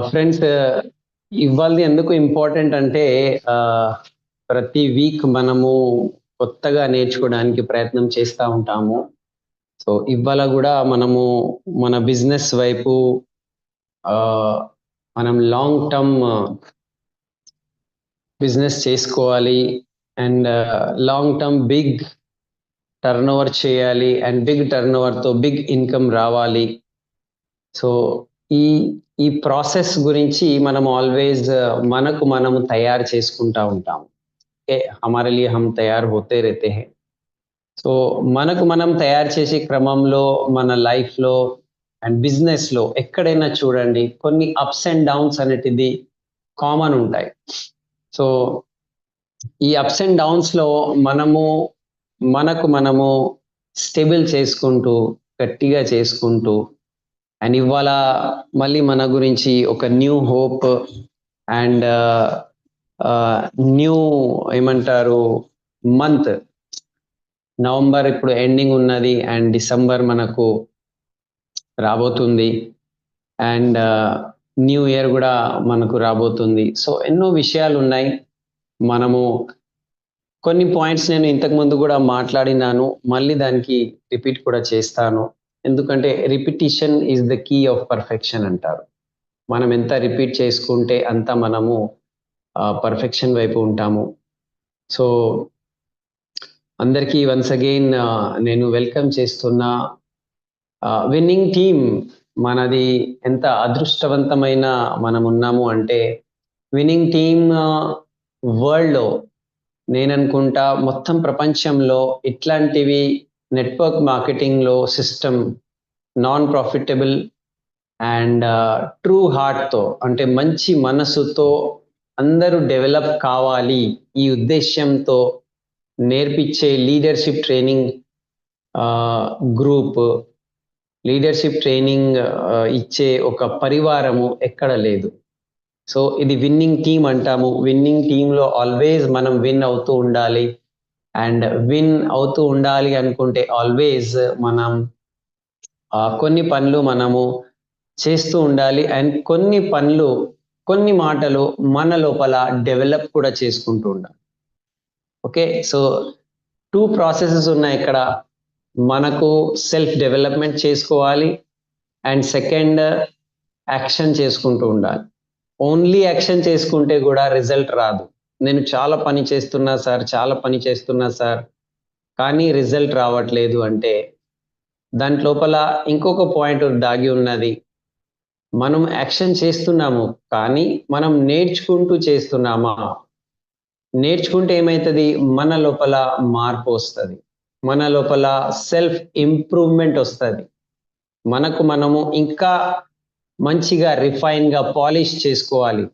Friends, ఇవాళ ఎందుకు important అంటే ఆ, ప్రతి వీక్ మనము కొత్తగా నేర్చుకోవడానికి ప్రయత్నం చేస్తూ ఉంటాము. సో ఇవాళ కూడా మనము మన బిజినెస్ వైపు ఆ, మనం లాంగ్ టర్మ్ బిజినెస్ చేసుకోవాలి and long term big turnover చేయాలి and big turnover big income రావాలి. సో ఈ ఈ ప్రాసెస్ గురించి మనం ఆల్వేస్ మనకు మనము తయారు చేసుకుంటా ఉంటాం. ఓకే, హమారే లియే హమ్ తయారు హోతే रहते हैं. సో మనకు మనం తయారు చేసే క్రమంలో మన లైఫ్లో అండ్ బిజినెస్లో ఎక్కడైనా చూడండి కొన్ని అప్స్ అండ్ డౌన్స్ అనేటిది కామన్ ఉంటాయి. సో ఈ అప్స్ అండ్ డౌన్స్లో మనము మనకు మనము స్టేబుల్ చేసుకుంటూ గట్టిగా చేసుకుంటూ అండ్ ఇవాళ మళ్ళీ మన గురించి ఒక న్యూ హోప్ అండ్ న్యూ ఏమంటారు మంత్ నవంబర్ ఇప్పుడు ఎండింగ్ ఉన్నది అండ్ డిసెంబర్ మనకు రాబోతుంది అండ్ న్యూ ఇయర్ కూడా మనకు రాబోతుంది. సో ఎన్నో విషయాలు ఉన్నాయి. మనము కొన్ని పాయింట్స్ నేను ఇంతకుముందు కూడా మాట్లాడినాను, మళ్ళీ దానికి రిపీట్ కూడా చేస్తాను. ఎందుకంటే repetition is the key of perfection అంటారు. మనం ఎంత రిపీట్ చేసుకుంటే అంత మనము పర్ఫెక్షన్ వైపు ఉంటాము. సో అందరికీ వన్స్ అగైన్ నేను వెల్కమ్ చేస్తున్నా. విన్నింగ్ టీమ్ మనది ఎంత అదృష్టవంతమైన మనం ఉన్నాము అంటే విన్నింగ్ టీమ్ వరల్డ్లో నేను అనుకుంటా మొత్తం ప్రపంచంలో ఇట్లాంటివి నెట్వర్క్ మార్కెటింగ్లో system non profitable and true హార్ట్తో అంటే మంచి మనసుతో అందరూ డెవలప్ కావాలి ఈ ఉద్దేశ్యంతో నేర్పించే leadership training group, leadership training ఇచ్చే ఒక పరివారము ఎక్కడ లేదు. సో ఇది విన్నింగ్ టీమ్ అంటాము. విన్నింగ్ టీంలో ఆల్వేస్ మనం విన్ అవుతూ ఉండాలి అండ్ విన్ అవుతూ ఉండాలి అనుకుంటే ఆల్వేస్ మనం కొన్ని పనులు మనము చేస్తూ ఉండాలి అండ్ కొన్ని పనులు కొన్ని మాటలు మన లోపల డెవలప్ కూడా చేసుకుంటూ ఉండాలి. ఓకే, సో 2 ప్రాసెసెస్ ఉన్నాయి ఇక్కడ. మనకు సెల్ఫ్ డెవలప్మెంట్ చేసుకోవాలి అండ్ సెకండ్ యాక్షన్ చేసుకుంటూ ఉండాలి. ఓన్లీ యాక్షన్ చేసుకుంటే కూడా రిజల్ట్ రాదు. నేను చాలా పని చేస్తున్నా సార్ కానీ రిజల్ట్ రావట్లేదు అంటే దాంట్ లోపల ఇంకొక పాయింట్ దాగి ఉన్నది. మనం యాక్షన్ చేస్తున్నాము కానీ మనం నేర్చుకుంటూ చేస్తున్నామా? నేర్చుకుంటే ఏమవుతుంది? మన లోపల మార్పు వస్తుంది, మన లోపల సెల్ఫ్ ఇంప్రూవ్మెంట్ వస్తుంది, మనకు మనము ఇంకా మంచిగా రిఫైన్గా పాలిష్ చేసుకోవాలి.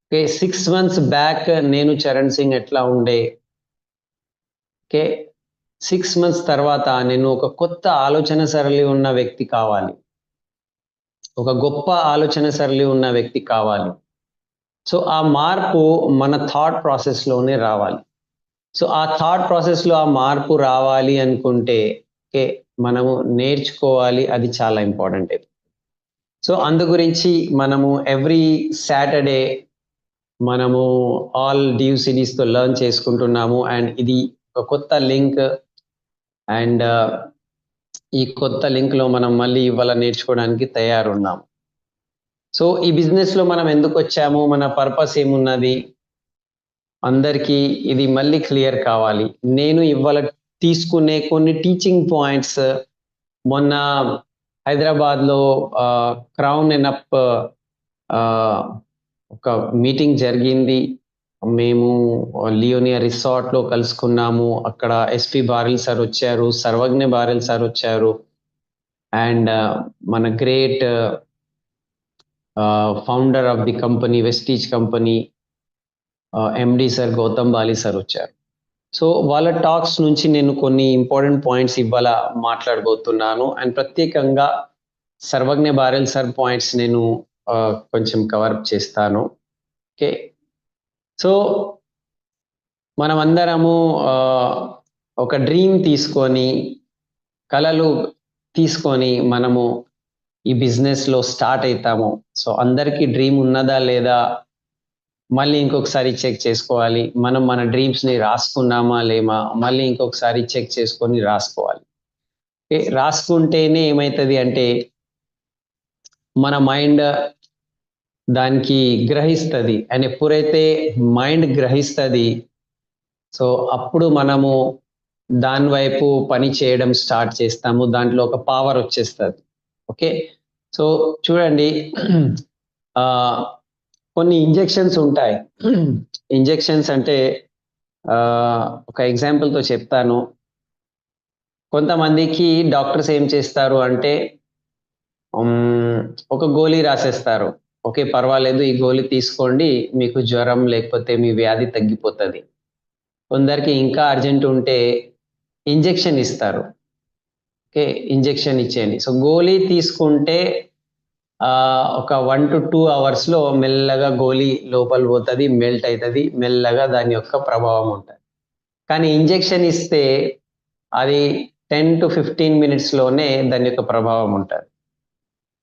ఓకే, 6 months బ్యాక్ నేను చరణ్ సింగ్ ఎట్లా ఉండే, ఓకే 6 months తర్వాత నేను ఒక కొత్త ఆలోచన సరళి ఉన్న వ్యక్తి కావాలి, ఒక గొప్ప ఆలోచన సరళి ఉన్న వ్యక్తి కావాలి. సో ఆ మార్పు మన థాట్ ప్రాసెస్లోనే రావాలి. సో ఆ థాట్ ప్రాసెస్లో ఆ మార్పు రావాలి అనుకుంటే ఓకే మనము నేర్చుకోవాలి, అది చాలా ఇంపార్టెంట్. సో అందు గురించి మనము ఎవ్రీ సాటర్డే మనము ఆల్ డ్యూ సిరీస్తో లర్న్ చేసుకుంటున్నాము అండ్ ఇది ఒక కొత్త లింక్ అండ్ ఈ కొత్త లింక్లో మనం మళ్ళీ ఇవాళ నేర్చుకోవడానికి తయారున్నాం. సో ఈ బిజినెస్లో మనం ఎందుకు వచ్చాము, మన పర్పస్ ఏమున్నది, అందరికీ ఇది మళ్ళీ క్లియర్ కావాలి. నేను ఇవాళ తీసుకునే కొన్ని టీచింగ్ పాయింట్స్ మొన్న హైదరాబాద్లో క్రౌన్ అండ్ అప్ ఒక మీటింగ్ జరిగింది. మేము లియోనియా రిసార్ట్లో కలుసుకున్నాము. అక్కడ ఎస్పి బారెల్ సార్ వచ్చారు, సర్వజ్ఞ బారెల్ సార్ వచ్చారు అండ్ మన great founder of the company Vestige company MD sir Gautam Bali sir వచ్చారు. సో వాళ్ళ టాక్స్ నుంచి నేను కొన్ని ఇంపార్టెంట్ పాయింట్స్ ఇవాళ మాట్లాడబోతున్నాను అండ్ ప్రత్యేకంగా సర్వజ్ఞ బారెల్ సార్ పాయింట్స్ నేను కొంచెం కవర్ చేస్తాను. ఓకే, సో మనమందరము ఒక డ్రీమ్ తీసుకొని, కలలు తీసుకొని మనము ఈ బిజినెస్లో స్టార్ట్ అవుతామో, సో అందరికీ డ్రీమ్ ఉన్నదా లేదా మళ్ళీ ఇంకొకసారి చెక్ చేసుకోవాలి. మనం మన డ్రీమ్స్ని రాసుకున్నామా లేమా మళ్ళీ ఇంకొకసారి చెక్ చేసుకొని రాసుకోవాలి. రాసుకుంటేనే ఏమవుతుంది అంటే మన మైండ్ దానికి గ్రహిస్తుంది. అండ్ ఎప్పుడైతే మైండ్ గ్రహిస్తుంది, సో అప్పుడు మనము దాని వైపు పని చేయడం స్టార్ట్ చేస్తాము. దాంట్లో ఒక పవర్ వచ్చేస్తుంది. ఓకే, సో చూడండి, కొన్ని ఇంజెక్షన్స్ ఉంటాయి. ఇంజెక్షన్స్ అంటే ఒక ఎగ్జాంపుల్తో చెప్తాను. కొంతమందికి డాక్టర్స్ ఏం చేస్తారు అంటే ఒక గోళీ రాసేస్తారు. ఓకే, పర్వాలేదు, ఈ గోళీ తీసుకోండి, మీకు జ్వరం లేకపోతే మీ వ్యాధి తగ్గిపోతుంది. కొందరికి ఇంకా అర్జెంట్ ఉంటే ఇంజెక్షన్ ఇస్తారు. ఓకే, ఇంజెక్షన్ ఇచ్చేయండి. సో గోళీ తీసుకుంటే ఒక 1 to 2 అవర్స్లో మెల్లగా గోళీ లోపల పోతుంది, మెల్ట్ అవుతుంది, మెల్లగా దాని యొక్క ప్రభావం ఉంటుంది. కానీ ఇంజెక్షన్ ఇస్తే అది 10 to 15 మినిట్స్లోనే దాని యొక్క ప్రభావం ఉంటుంది.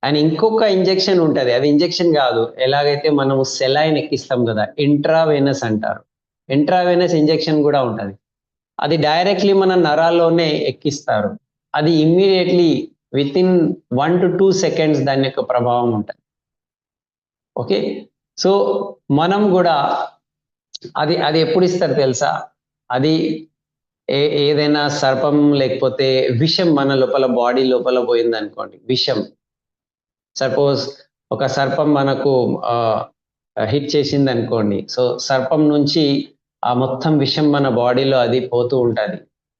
అండ్ ఇంకొక ఇంజెక్షన్ ఉంటుంది, అది ఇంజెక్షన్ కాదు, ఎలాగైతే మనము సెలైన్ ఎక్కిస్తాం కదా, ఇంట్రావెనస్ అంటారు. ఇంట్రావెనస్ ఇంజెక్షన్ కూడా ఉంటుంది. అది డైరెక్ట్లీ మన నరాల్లోనే ఎక్కిస్తారు. అది ఇమ్మీడియట్లీ వితిన్ 1 to 2 సెకండ్స్ దాని యొక్క ప్రభావం ఉంటుంది. ఓకే, సో మనం కూడా అది అది ఎప్పుడు ఇస్తారు తెలుసా? అది ఏదైనా సర్పం లేకపోతే విషం మన లోపల బాడీ లోపల పోయింది అనుకోండి, విషం, సపోజ్ ఒక సర్పం మనకు హిట్ చేసింది అనుకోండి, సో సర్పం నుంచి ఆ మొత్తం విషం మన బాడీలో అది పోతూ ఉంటుంది.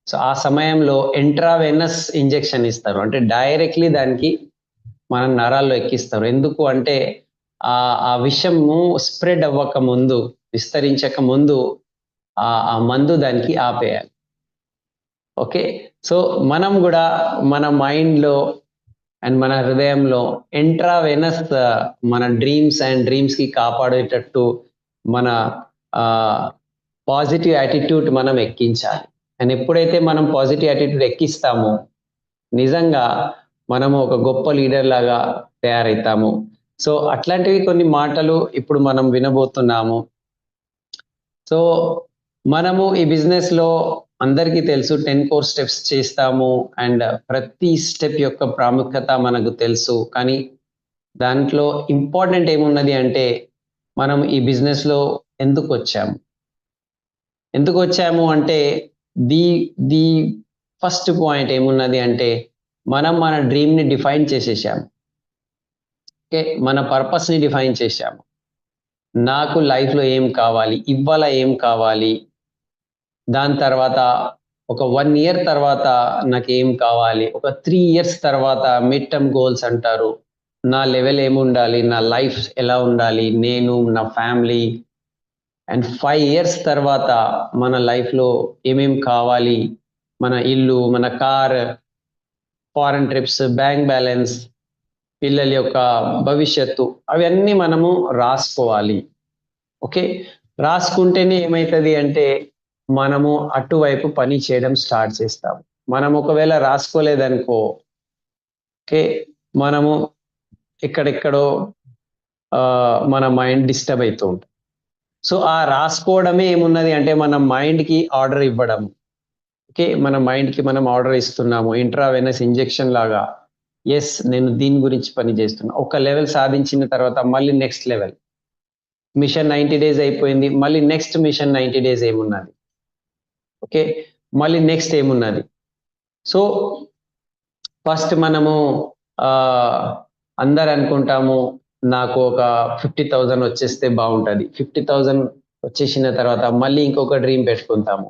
సో ఆ సమయంలో ఇంట్రావెనస్ ఇంజెక్షన్ ఇస్తారు, అంటే డైరెక్ట్లీ దానికి మన నరాల్లో ఎక్కిస్తారు. ఎందుకు అంటే ఆ విషము స్ప్రెడ్ అవ్వక ముందు, విస్తరించక ముందు ఆ మందు దానికి ఆపేయాలి. ఓకే, సో మనం కూడా మన మైండ్లో అండ్ మన హృదయంలో ఇంట్రావెనస్ మన డ్రీమ్స్ అండ్ డ్రీమ్స్కి కాపాడేటట్టు మన పాజిటివ్ యాటిట్యూడ్ మనం ఎక్కించాలి. అండ్ ఎప్పుడైతే మనం పాజిటివ్ యాటిట్యూడ్ ఎక్కిస్తామో నిజంగా మనము ఒక గొప్ప లీడర్ లాగా తయారవుతాము. సో అట్లాంటివి కొన్ని మాటలు ఇప్పుడు మనం వినబోతున్నాము. సో మనము ఈ బిజినెస్లో అందరికీ తెలుసు 10 core స్టెప్స్ చేస్తాము, అండ్ ప్రతి స్టెప్ యొక్క ప్రాముఖ్యత మనకు తెలుసు. కానీ దాంట్లో ఇంపార్టెంట్ ఏమున్నది అంటే మనం ఈ బిజినెస్లో ఎందుకు వచ్చాము అంటే ది ఫస్ట్ పాయింట్ ఏమున్నది అంటే మనం మన డ్రీమ్ని డిఫైన్ చేసేసాము. ఓకే, మన పర్పస్ని డిఫైన్ చేశాము. నాకు లైఫ్లో ఏం కావాలి, ఇవాళ ఏం కావాలి, దాని తర్వాత ఒక 1 year తర్వాత నాకు ఏం కావాలి, ఒక 3 years తర్వాత మిడ్ టర్మ్ గోల్స్ అంటారు, నా లెవెల్ ఏముండాలి, నా లైఫ్ ఎలా ఉండాలి, నేను, నా ఫ్యామిలీ. అండ్ 5 years తర్వాత మన లైఫ్లో ఏమేం కావాలి, మన ఇల్లు, మన car, foreign trips, bank balance, పిల్లల యొక్క భవిష్యత్తు, అవన్నీ మనము రాసుకోవాలి. ఓకే, రాసుకుంటేనే ఏమవుతుంది అంటే మనము అటువైపు పని చేయడం స్టార్ట్ చేస్తాం. మనం ఒకవేళ రాసుకోలేదనుకో, ఓకే, మనము ఎక్కడెక్కడో మన మైండ్ డిస్టర్బ్ అవుతూ ఉంటుంది. సో ఆ రాసుకోవడమే ఏమున్నది అంటే మన మైండ్కి ఆర్డర్ ఇవ్వడం. ఓకే, మన మైండ్కి మనం ఆర్డర్ ఇస్తున్నాము, ఇంట్రావెనస్ ఇంజెక్షన్ లాగా. ఎస్, నేను దీని గురించి పని చేస్తున్నా. ఒక లెవెల్ సాధించిన తర్వాత మళ్ళీ నెక్స్ట్ లెవెల్, మిషన్ 90 days అయిపోయింది, మళ్ళీ నెక్స్ట్ మిషన్ 90 days ఏమున్నది, ఓకే, మళ్ళీ నెక్స్ట్ ఏమున్నది. సో ఫస్ట్ మనము అందరు అనుకుంటాము నాకు ఒక 50,000 వచ్చేస్తే బాగుంటుంది. 50,000 వచ్చేసిన తర్వాత మళ్ళీ ఇంకొక డ్రీమ్ పెట్టుకుంటాము,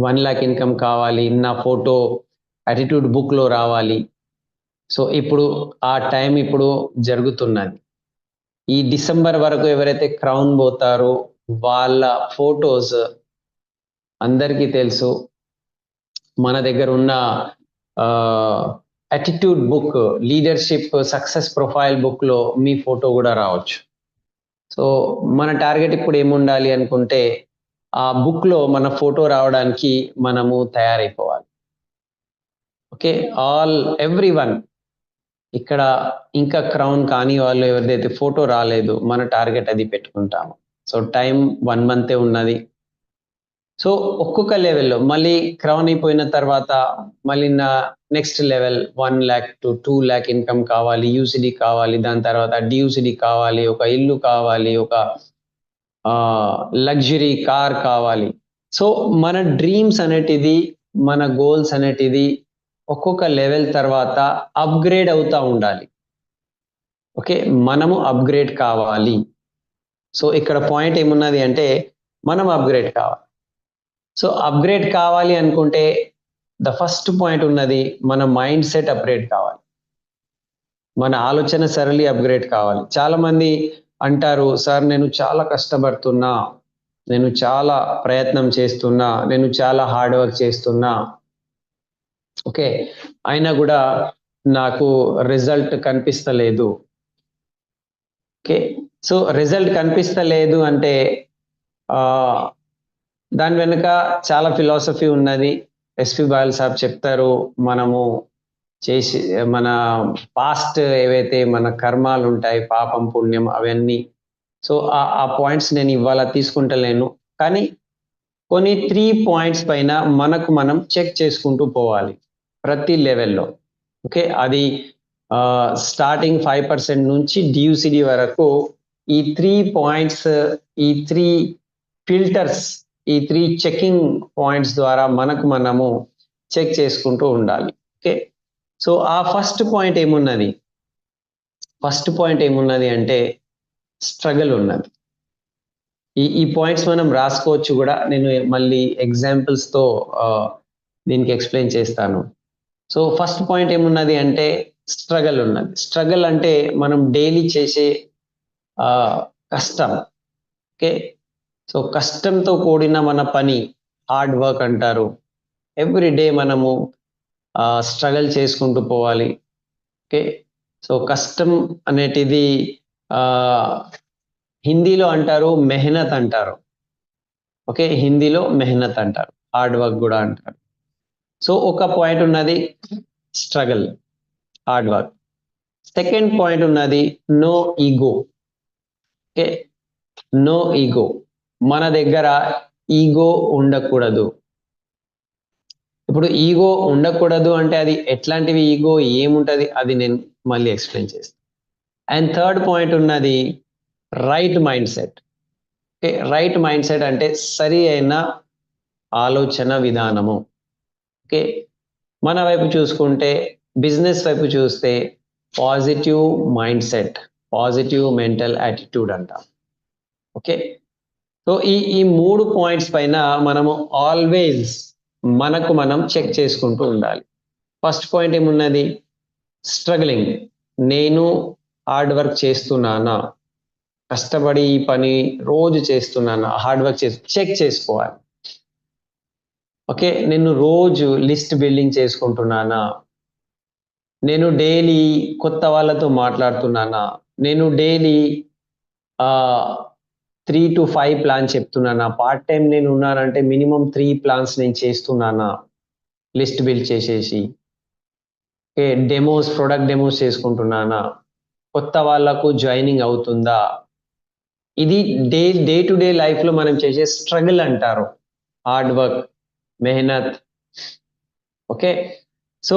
1 lakh ఇన్కమ్ కావాలి, నా ఫోటో యాటిట్యూడ్ బుక్లో రావాలి. సో ఇప్పుడు ఆ టైం ఇప్పుడు జరుగుతున్నది. ఈ డిసెంబర్ వరకు ఎవరైతే క్రౌన్ పోతారో వాళ్ళ ఫోటోస్ అందరికీ తెలుసు. మన దగ్గర ఉన్న attitude book, leadership success profile బుక్లో మీ ఫోటో కూడా రావచ్చు. సో మన టార్గెట్ ఇప్పుడు ఏముండాలి అనుకుంటే ఆ బుక్లో మన ఫోటో రావడానికి మనము తయారైపోవాలి. ఓకే, ఎవ్రీవన్ ఇక్కడ ఇంకా క్రౌన్ కాని వాళ్ళు ఎవరిదైతే ఫోటో రాలేదు మన టార్గెట్ అది పెట్టుకుంటాము. సో టైం 1 మంతే ఉన్నది. సో ఒక్కొక్క లెవెల్‌లో మళ్ళీ క్రౌన్ అయిపోయిన తర్వాత మళ్ళీ నెక్స్ట్ లెవెల్ 1,00,000 టు 2,00,000 ఇన్‌కమ్ కావాలి, యూసీడీ కావాలి, దాని తర్వాత డీయూసీడీ కావాలి, ఒక ఇల్లు కావాలి, ఒక లగ్జరీ కార్ కావాలి. సో మన డ్రీమ్స్ అనేటిది, మన గోల్స్ అనేటిది ఒక్కొక్క లెవెల్ తర్వాత అప్‌గ్రేడ్ అవుతా ఉండాలి. ఓకే. మనము అప్‌గ్రేడ్ కావాలి. సో ఇక్కడ పాయింట్ ఏమున్నది అంటే మనం అప్‌గ్రేడ్ కావాలి. సో అప్‌గ్రేడ్ కావాలి అనుకుంటే ద ఫస్ట్ పాయింట్ ఉన్నది మన మైండ్ సెట్ అప్‌గ్రేడ్ కావాలి. మన ఆలోచన సరళి అప్‌గ్రేడ్ కావాలి. చాలామంది అంటారు, "సార్ నేను చాలా కష్టపడుతున్నా, నేను చాలా ప్రయత్నం చేస్తున్నా, నేను చాలా హార్డ్ వర్క్ చేస్తున్నా. ఓకే. అయినా గూడా నాకు రిజల్ట్ కనిపిస్తలేదు." ఓకే. సో రిజల్ట్ కనిపిస్తలేదు అంటే ఆహ్, దాని వెనుక చాలా ఫిలాసఫీ ఉన్నది. ఎస్‌పి బాలు సాబ్ చెప్తారు. మనము చేసి మన పాస్ట్ ఏవైతే మన కర్మాలుంటాయి, పాపం, పుణ్యం అవన్నీ. సో, ఆ పాయింట్స్ నేను ఇవాళ తీసుకుంటలేను. కానీ కొన్ని 3 పాయింట్స్ పైన మనకు మనం చెక్ చేసుకుంటూ పోవాలి. ప్రతి లెవెల్‌లో. ఓకే. అది స్టార్టింగ్ 5% నుంచి డీయూసీడీ వరకు ఈ 3 పాయింట్స్, ఈ 3 ఫిల్టర్స్, ఈ 3 చెకింగ్ పాయింట్స్ ద్వారా మనకు మనము చెక్ చేసుకుంటూ ఉండాలి. ఓకే. సో, ఆ ఫస్ట్ పాయింట్ ఏమున్నది? ఫస్ట్ పాయింట్ ఏమున్నది అంటే స్ట్రగల్ ఉన్నది. ఈ పాయింట్స్ మనం రాసుకోవచ్చు గూడా. నేను మళ్ళీ ఎగ్జాంపుల్స్‌తో దీనికి ఎక్స్‌ప్లెయిన్ చేస్తాను. సో, ఫస్ట్ పాయింట్ ఏమున్నది అంటే స్ట్రగల్ ఉన్నది. స్ట్రగల్ అంటే మనం డైలీ చేసే ఆహ్, కష్టం. ఓకే. సో, కష్టంతో కూడిన మన పని హార్డ్ వర్క్ అంటారు. ఎవ్రీ డే మనము స్ట్రగల్ చేసుకుంటూ పోవాలి. ఓకే. సో, కష్టం అనేటిది ఆహ్, హిందీలో అంటారు మెహనత్ అంటారు. ఓకే. హిందీలో మెహనత్ అంటారు. హార్డ్ వర్క్ గూడా అంటారు. సో, ఒక పాయింట్ ఉన్నది struggle, hard work. Second point ఉన్నది no ego. Okay. No ego. మన దగ్గర ఈగో ఉండకూడదు. ఇప్పుడు ఈగో ఉండకూడదు అంటే అది ఎట్లాంటివి ఈగో ఏముంటది? అది నేను మళ్ళీ ఎక్స్‌ప్లెయిన్ చేస్తా. అండ్ థర్డ్ పాయింట్ ఉన్నది right mind set. Okay. Right mind set అంటే సరి అయిన ఆలోచన విధానము. ఓకే. మన వైపు చూసుకుంటే బిజినెస్ వైపు చూస్తే positive mind set, positive mental attitude అంటాం. ఓకే. సో ఈ 3 పాయింట్స్ పైన మనము ఆల్వేస్ మనకు మనం చెక్ చేసుకుంటూ ఉండాలి. ఫస్ట్ పాయింట్ ఏమున్నది? స్ట్రగ్లింగ్. నేను హార్డ్ వర్క్ చేస్తున్నానా? కష్టపడి ఈ పని రోజు చేస్తున్నానా? హార్డ్ వర్క్ చెక్ చేసుకోవాలి. ఓకే. నేను రోజు లిస్ట్ బిల్డింగ్ చేసుకుంటున్నానా? నేను డైలీ కొత్త వాళ్ళతో మాట్లాడుతున్నానా? నేను డైలీ ఆహ్, 3-5 ప్లాన్ చెప్తున్నానా? పార్ట్ టైమ్ నేను ఉన్నానంటే మినిమమ్ 3 ప్లాన్స్ నేను చేస్తున్నానా? లిస్ట్ బిల్డ్ చేసేసి. ఓకే. ప్రొడక్ట్ డెమోస్ చేసుకుంటున్నానా? కొత్త వాళ్ళకు జాయినింగ్ అవుతుందా? ఇది డే టు డే లైఫ్‌లో మనం చేసే స్ట్రగుల్ అంటారు. హార్డ్ వర్క్, మెహనత్. ఓకే. సో,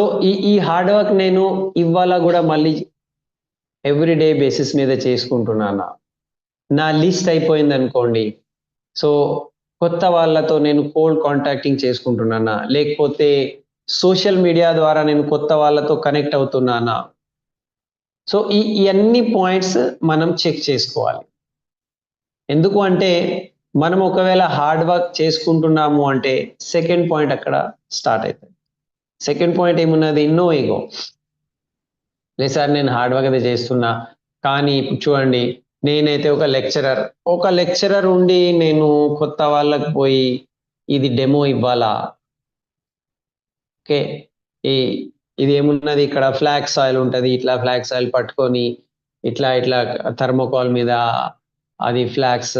ఈ హార్డ్ వర్క్ నేను ఇవాళ గూడా మళ్ళీ ఎవ్రీ డే బేసిస్ మీద చేసుకుంటున్నానా? నా లిస్ట్ అయిపోయిందనుకోండి. సో, కొత్త వాళ్ళతో నేను కోల్డ్ కాంటాక్టింగ్ చేసుకుంటున్నానా? లేకపోతే సోషల్ మీడియా ద్వారా నేను కొత్త వాళ్ళతో కనెక్ట్ అవుతున్నానా? సో, ఈ అన్ని పాయింట్స్ మనం చెక్ చేసుకోవాలి. ఎందుకు అంటే, మనం ఒకవేళ హార్డ్ వర్క్ చేసుకుంటున్నాము అంటే, సెకండ్ పాయింట్ అక్కడ స్టార్ట్ అయితది. సెకండ్ పాయింట్ ఏమున్నది? నో ఇగో. లేదు సార్ నేను హార్డ్ వర్క్ అయితే చేస్తున్నా. కానీ ఇప్పుడు చూడండి నేనైతే ఒక లెక్చరర్. ఒక లెక్చరర్ ఉండి నేను కొత్త వాళ్ళకి పోయి ఇది డెమో ఇవ్వాలా? ఓకే. ఈ ఇదేమున్నది ఇక్కడ ఫ్లాక్స్ సాయిల్ ఉంటది. ఇట్లా ఫ్లాక్స్ సాయిల్ పట్టుకొని ఇట్లా థర్మోకాల్ మీద అది ఫ్లాక్స్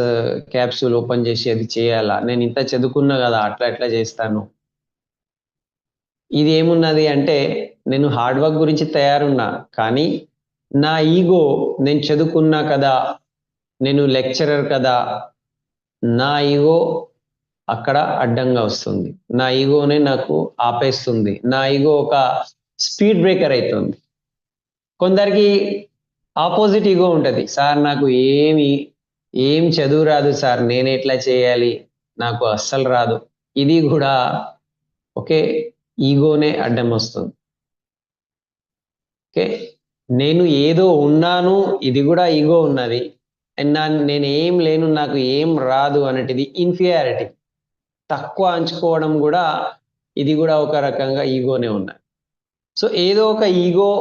క్యాప్సూల్ ఓపెన్ చేసి అది చేయాలా? నేను ఇంత చదువుకున్నా గదా! అట్లా ఎట్లా చేస్తాను? ఇది ఏమున్నది అంటే నేను హార్డ్ వర్క్ గురించి తయారున్నా, కానీ నా ఈగో, నేను చదువుకున్నా కదా, నేను లెక్చరర్ కదా, నా ఈగో అక్కడ అడ్డంగా వస్తుంది. నా ఈగోనే నాకు ఆపేస్తుంది. నా ఈగో ఒక స్పీడ్ బ్రేకర్ అవుతుంది. కొందరికి ఆపోజిట్ ఈగో ఉంటుంది. సార్ నాకు ఏం చదువు రాదు సార్, నేను ఎట్లా చేయాలి, నాకు అస్సలు రాదు. ఇది కూడా ఓకే, ఈగోనే అడ్డం వస్తుంది. ఓకే, నేను ఏదో ఉన్నాను, ఇది కూడా ఈగో ఉన్నది. అండ్ నేను ఏం లేను, నాకు ఏం రాదు అనేటిది ఇన్ఫీరియారిటీ, తక్కువ అంచుకోవడం కూడా, ఇది కూడా ఒక రకంగా ఈగోనే ఉన్నది. సో ఏదో ఒక ఈగో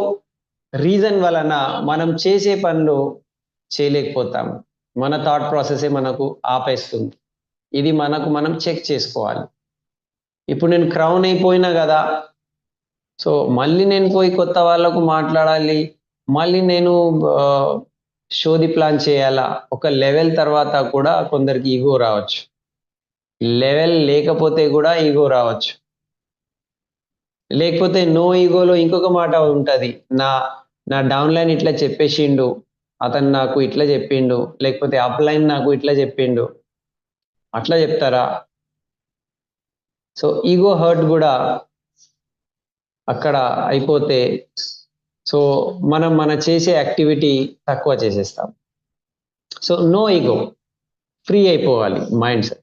రీజన్ వలన మనం చేసే పనులు చేయలేకపోతాము. మన థాట్ ప్రాసెసే మనకు ఆపేస్తుంది. ఇది మనకు మనం చెక్ చేసుకోవాలి. ఇప్పుడు నేను క్రౌన్ అయిపోయినా కదా, సో మళ్ళీ నేను పోయి కొత్త వాళ్ళకు మాట్లాడాలి, మళ్ళీ నేను షోది ప్లాన్ చేయాలా. ఒక లెవెల్ తర్వాత కూడా కొందరికి ఈగో రావచ్చు, లెవెల్ లేకపోతే కూడా ఈగో రావచ్చు. లేకపోతే నో ఈగోలో ఇంకొక మాట ఉంటుంది, నా నా డౌన్ లైన్ ఇట్లా చెప్పేసిండు, అతను నాకు ఇట్లా చెప్పిండు, లేకపోతే అప్ లైన్ నాకు ఇట్లా చెప్పిండు, అట్లా చెప్తారా? సో ఈగో హర్ట్ కూడా అక్కడ అయిపోతే, సో మన చేసే యాక్టివిటీ తక్కువ చేసేస్తాం. సో నో ఈగో, ఫ్రీ అయిపోవాలి mind set.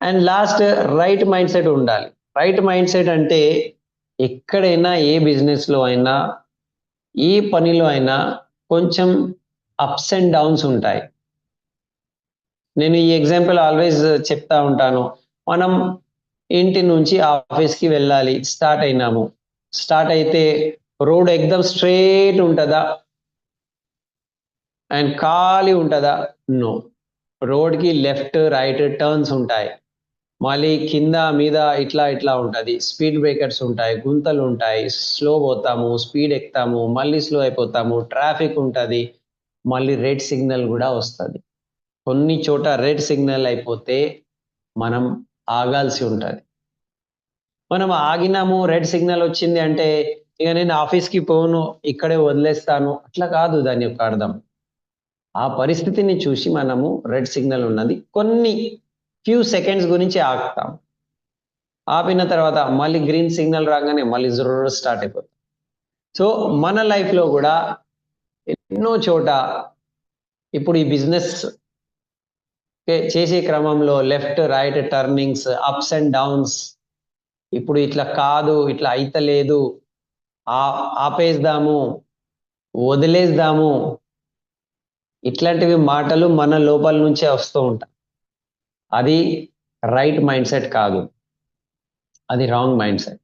And last, right mind set ఉండాలి. రైట్ మైండ్ సెట్ అంటే ఎక్కడైనా, ఏ బిజినెస్లో అయినా, ఏ పనిలో అయినా కొంచెం అప్స్ అండ్ డౌన్స్ ఉంటాయి. నేను ఈ ఎగ్జాంపుల్ ఆల్వేస్ చెప్తా ఉంటాను. మనం ఇంటి నుంచి ఆఫీస్కి వెళ్ళాలి, స్టార్ట్ అయినాము. స్టార్ట్ అయితే రోడ్ ఎక్దమ్ స్ట్రేట్ ఉంటుందా అండ్ ఖాళీ ఉంటుందా? నో. రోడ్కి లెఫ్ట్ రైట్ టర్న్స్ ఉంటాయి, మళ్ళీ కింద మీద ఇట్లా ఇట్లా ఉంటుంది, స్పీడ్ బ్రేకర్స్ ఉంటాయి, గుంతలు ఉంటాయి, స్లో పోతాము, స్పీడ్ ఎక్కుతాము, మళ్ళీ స్లో అయిపోతాము, ట్రాఫిక్ ఉంటుంది, మళ్ళీ రెడ్ సిగ్నల్ కూడా వస్తుంది. కొన్ని చోట రెడ్ సిగ్నల్ అయిపోతే మనం ఆగాల్సి ఉంటుంది. మనం ఆగినాము, రెడ్ సిగ్నల్ వచ్చింది అంటే ఇక నేను ఆఫీస్కి పోను, ఇక్కడే వదిలేస్తాను, అట్లా కాదు దాని యొక్క అర్థం. ఆ పరిస్థితిని చూసి మనము రెడ్ సిగ్నల్ ఉన్నది, కొన్ని ఫ్యూ సెకండ్స్ గురించి ఆగుతాం. ఆపిన తర్వాత మళ్ళీ గ్రీన్ సిగ్నల్ రాగానే మళ్ళీ జుర్ర స్టార్ట్ అయిపోతుంది. సో మన లైఫ్లో కూడా ఎన్నో చోట ఇప్పుడు ఈ బిజినెస్ చేసే క్రమంలో left right turnings, ups and downs, ఇప్పుడు ఇట్లా కాదు, ఇట్లా అయితలేదు, ఆపేద్దాము, వదిలేద్దాము, ఇట్లాంటివి మాటలు మన లోపల నుంచే వస్తూ ఉంటాయి. అది రైట్ మైండ్ సెట్ కాదు, అది రాంగ్ మైండ్ సెట్.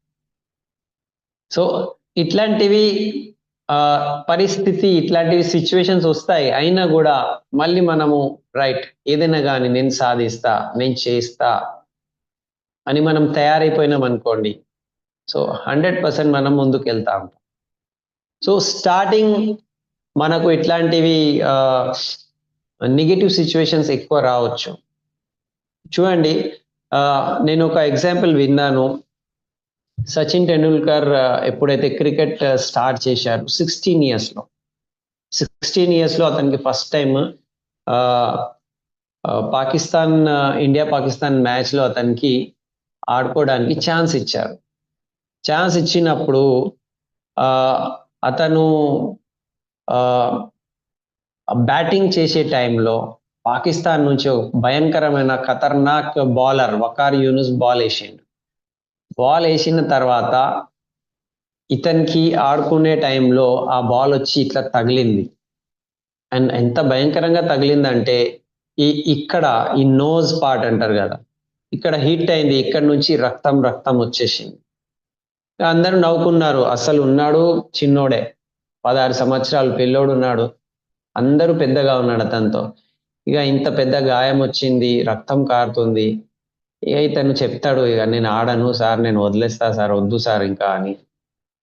సో ఇట్లాంటివి పరిస్థితి, ఇట్లాంటివి సిచ్యువేషన్స్ వస్తాయి, అయినా కూడా మళ్ళీ మనము రైట్, ఏదైనా కానీ నేను సాధిస్తా, నేను చేస్తా అని మనం తయారైపోయినాం అనుకోండి, సో 100% మనం ముందుకు వెళ్తా ఉంటాం. సో స్టార్టింగ్ మనకు ఇట్లాంటివి నెగటివ్ సిచ్యువేషన్స్ ఎక్కువ రావచ్చు. చూడండి, నేను ఒక ఎగ్జాంపుల్ విన్నాను. సచిన్ టెండూల్కర్ ఎప్పుడైతే క్రికెట్ స్టార్ట్ చేశారు 16 ఇయర్స్లో, 16 ఇయర్స్లో అతనికి first time Pakistan, India Pakistan మ్యాచ్లో అతనికి ఆడుకోవడానికి ఛాన్స్ ఇచ్చారు. ఛాన్స్ ఇచ్చినప్పుడు అతను బ్యాటింగ్ చేసే టైంలో పాకిస్తాన్ నుంచి భయంకరమైన ఖతర్నాక్ బౌలర్ వకార్ యూనుస్ బాల్ వేసిండు. బాల్ వేసిన తర్వాత ఇతనికి ఆడుకునే టైంలో ఆ బాల్ వచ్చి ఇట్లా తగిలింది. అండ్ ఎంత భయంకరంగా తగిలిందంటే ఇక్కడ ఈ నోజ్ పార్ట్ అంటారు కదా, ఇక్కడ హిట్ అయింది, ఇక్కడ నుంచి రక్తం వచ్చేసింది. అందరూ నవ్వుకున్నారు. అసలు ఉన్నాడు చిన్నోడే, 16 సంవత్సరాలు పిల్లోడు ఉన్నాడు, అందరూ పెద్దగా ఉన్నాడు అతనితో. ఇక ఇంత పెద్ద గాయం వచ్చింది, రక్తం కారుతుంది. ఇక ఇతను చెప్తాడు, ఇక నేను ఆడను సార్, నేను వదిలేస్తా సార్, వద్దు సార్ ఇంకా అని.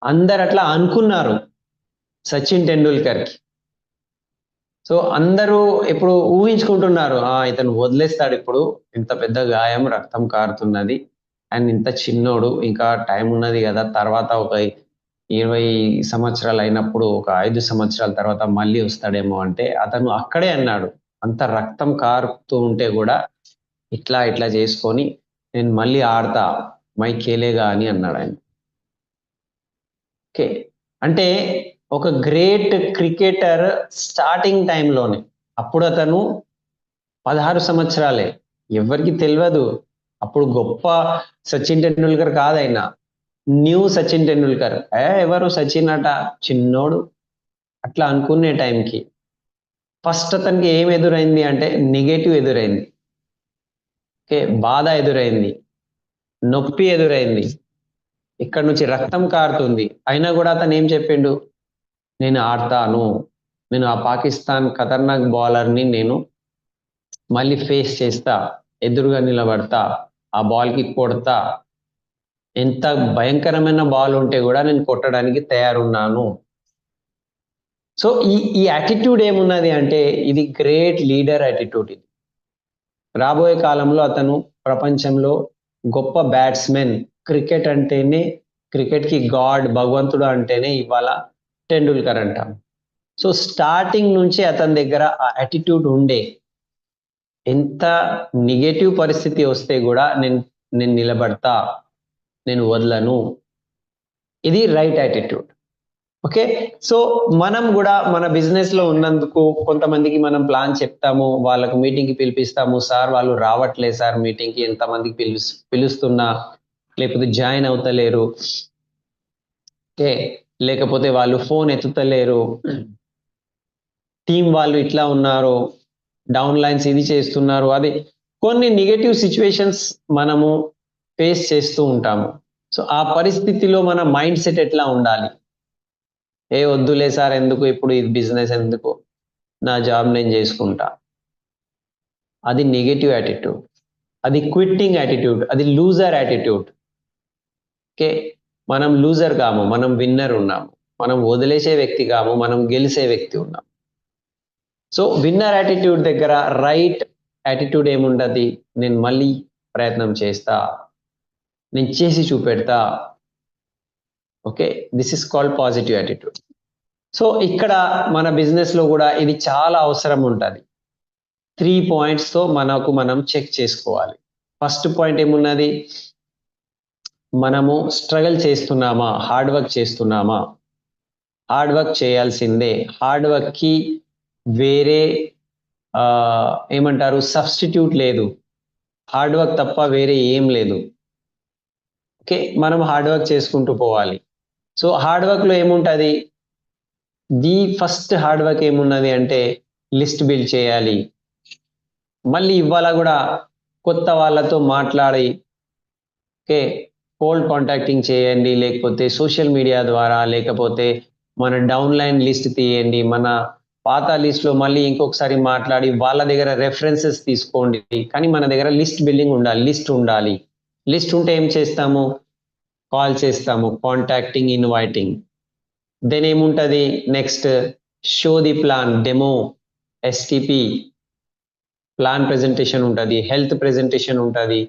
అందరు అట్లా అనుకున్నారు సచిన్ టెండూల్కర్కి. సో అందరూ ఇప్పుడు ఊహించుకుంటున్నారు, ఇతను వదిలేస్తాడు ఇప్పుడు, ఇంత పెద్ద గాయం, రక్తం కారుతున్నది, అండ్ ఇంత చిన్నోడు, ఇంకా టైం ఉన్నది కదా, తర్వాత ఒక 20 సంవత్సరాలు అయినప్పుడు, ఒక 5 సంవత్సరాల తర్వాత మళ్ళీ వస్తాడేమో అంటే, అతను అక్కడే అన్నాడు, అంత రక్తం కారుతూ ఉంటే కూడా ఇట్లా ఇట్లా చేసుకొని నేను మళ్ళీ ఆడతా, మై ఖేలేగా అని అన్నాడు ఆయన. ఓకే, అంటే ఒక గ్రేట్ క్రికెటర్ స్టార్టింగ్ టైంలోనే, అప్పుడు అతను 16 సంవత్సరాలే, ఎవరికి తెలియదు, అప్పుడు గొప్ప సచిన్ టెండూల్కర్ కాదైనా, న్యూ సచిన్ టెండూల్కర్. ఎవరు సచిన్ అట, చిన్నోడు, అట్లా అనుకునే టైంకి ఫస్ట్ అతనికి ఏం ఎదురైంది అంటే నెగటివ్ ఎదురైంది. ఓకే, బాధ ఎదురైంది, నొప్పి ఎదురైంది, ఇక్కడ నుంచి రక్తం కారుతుంది. అయినా కూడా అతను ఏం చెప్పిండు, నేను ఆడతాను, నేను ఆ పాకిస్తాన్ ఖతర్నాక్ బౌలర్ని నేను మళ్ళీ ఫేస్ చేస్తా, ఎదురుగా నిలబడతా, ఆ బాల్కి కొడతా, ఎంత భయంకరమైన బాల్ ఉంటే కూడా నేను కొట్టడానికి తయారున్నాను. సో ఈ యాటిట్యూడ్ ఏమున్నది అంటే, ఇది గ్రేట్ లీడర్ యాటిట్యూడ్. ఇది రాబోయే కాలంలో అతను ప్రపంచంలో గొప్ప బ్యాట్స్మెన్. క్రికెట్ అంటేనే, క్రికెట్కి గాడ్, భగవంతుడు అంటేనే ఇవాళ టెండూల్కర్ అంటాం. సో స్టార్టింగ్ నుంచి అతని దగ్గర ఆ యాటిట్యూడ్ ఉండే, ఎంత నెగటివ్ పరిస్థితి వస్తే కూడా నేను నిలబడతా, నేను వదలను, ఇది రైట్ యాటిట్యూడ్. ఓకే, సో మనం కూడా మన బిజినెస్ లో ఉన్నందుకు కొంతమందికి మనం ప్లాన్ చెప్తాము, వాళ్ళకు మీటింగ్ కి పిలిపిస్తాము, సార్ వాళ్ళు రావట్లేదు సార్ మీటింగ్ కి, ఎంతమందికి పిలుస్తున్నా లేకపోతే జాయిన్ అవుతలేరు, ఓకే, లేకపోతే వాళ్ళు ఫోన్ ఎత్తుతలేరు, టీం వాళ్ళు ఇట్లా ఉన్నారు, డౌన్ లైన్స్ ఇది చేస్తున్నారు, అది కొన్ని నెగటివ్ సిచ్యువేషన్స్ మనము ఫేస్ చేస్తూ ఉంటాము. సో ఆ పరిస్థితిలో మన మైండ్ సెట్ ఎట్లా ఉండాలి, వద్దులే సార్, ఎందుకు ఇప్పుడు ఇది బిజినెస్, ఎందుకు, నా జాబ్ నేను చేసుకుంటా, అది నెగటివ్ యాటిట్యూడ్, అది క్విట్టింగ్ యాటిట్యూడ్, అది లూజర్ యాటిట్యూడ్. ఓకే, మనం లూజర్ కాము, మనం విన్నర్ ఉన్నాము, మనం వదిలేసే వ్యక్తి కాము, మనం గెలిచే వ్యక్తి ఉన్నాం. సో విన్నర్ యాటిట్యూడ్ దగ్గర రైట్ యాటిట్యూడ్ ఏముండదు, నేను మళ్ళీ ప్రయత్నం చేస్తా, నేను చేసి చూపెడతా. Okay, this is called positive attitude. So ఇక్కడ మన బిజినెస్ లో కూడా ఇది చాలా అవసరం ఉంటుంది. 3 పాయింట్స్తో మనం చెక్ చేసుకోవాలి. ఫస్ట్ పాయింట్ ఏమున్నది, మనము స్ట్రగల్ చేస్తున్నామా, హార్డ్ వర్క్ చేస్తున్నామా. హార్డ్ వర్క్ చేయాల్సిందే, హార్డ్ వర్క్కి వేరే ఏమంటారు సబ్స్టిట్యూట్ లేదు, హార్డ్ వర్క్ తప్ప వేరే ఏం లేదు. ఓకే, మనం హార్డ్ వర్క్ చేసుకుంటూ పోవాలి. సో హార్డ్ వర్క్లో ఏముంటుంది, ది ఫస్ట్ హార్డ్ వర్క్ ఏమున్నది అంటే లిస్ట్ బిల్డ్ చేయాలి. మళ్ళీ ఇవాళ కూడా కొత్త వాళ్ళతో మాట్లాడి, ఓకే, కోల్డ్ కాంటాక్టింగ్ చేయండి, లేకపోతే సోషల్ మీడియా ద్వారా, లేకపోతే మన డౌన్ లైన్ లిస్ట్ తీయండి, మన పాత లిస్ట్లో మళ్ళీ ఇంకొకసారి మాట్లాడి వాళ్ళ దగ్గర రెఫరెన్సెస్ తీసుకోండి. కానీ మన దగ్గర లిస్ట్ బిల్డింగ్ ఉండాలి, లిస్ట్ ఉండాలి. లిస్ట్ ఉంటే ఏం చేస్తాము, కాల్ చేస్తాము, కాంటాక్టింగ్, ఇన్వైటింగ్. దెన్ ఏముంటుంది next, show the plan, demo, STP, plan presentation ఉంటుంది, హెల్త్ ప్రెజెంటేషన్ ఉంటుంది,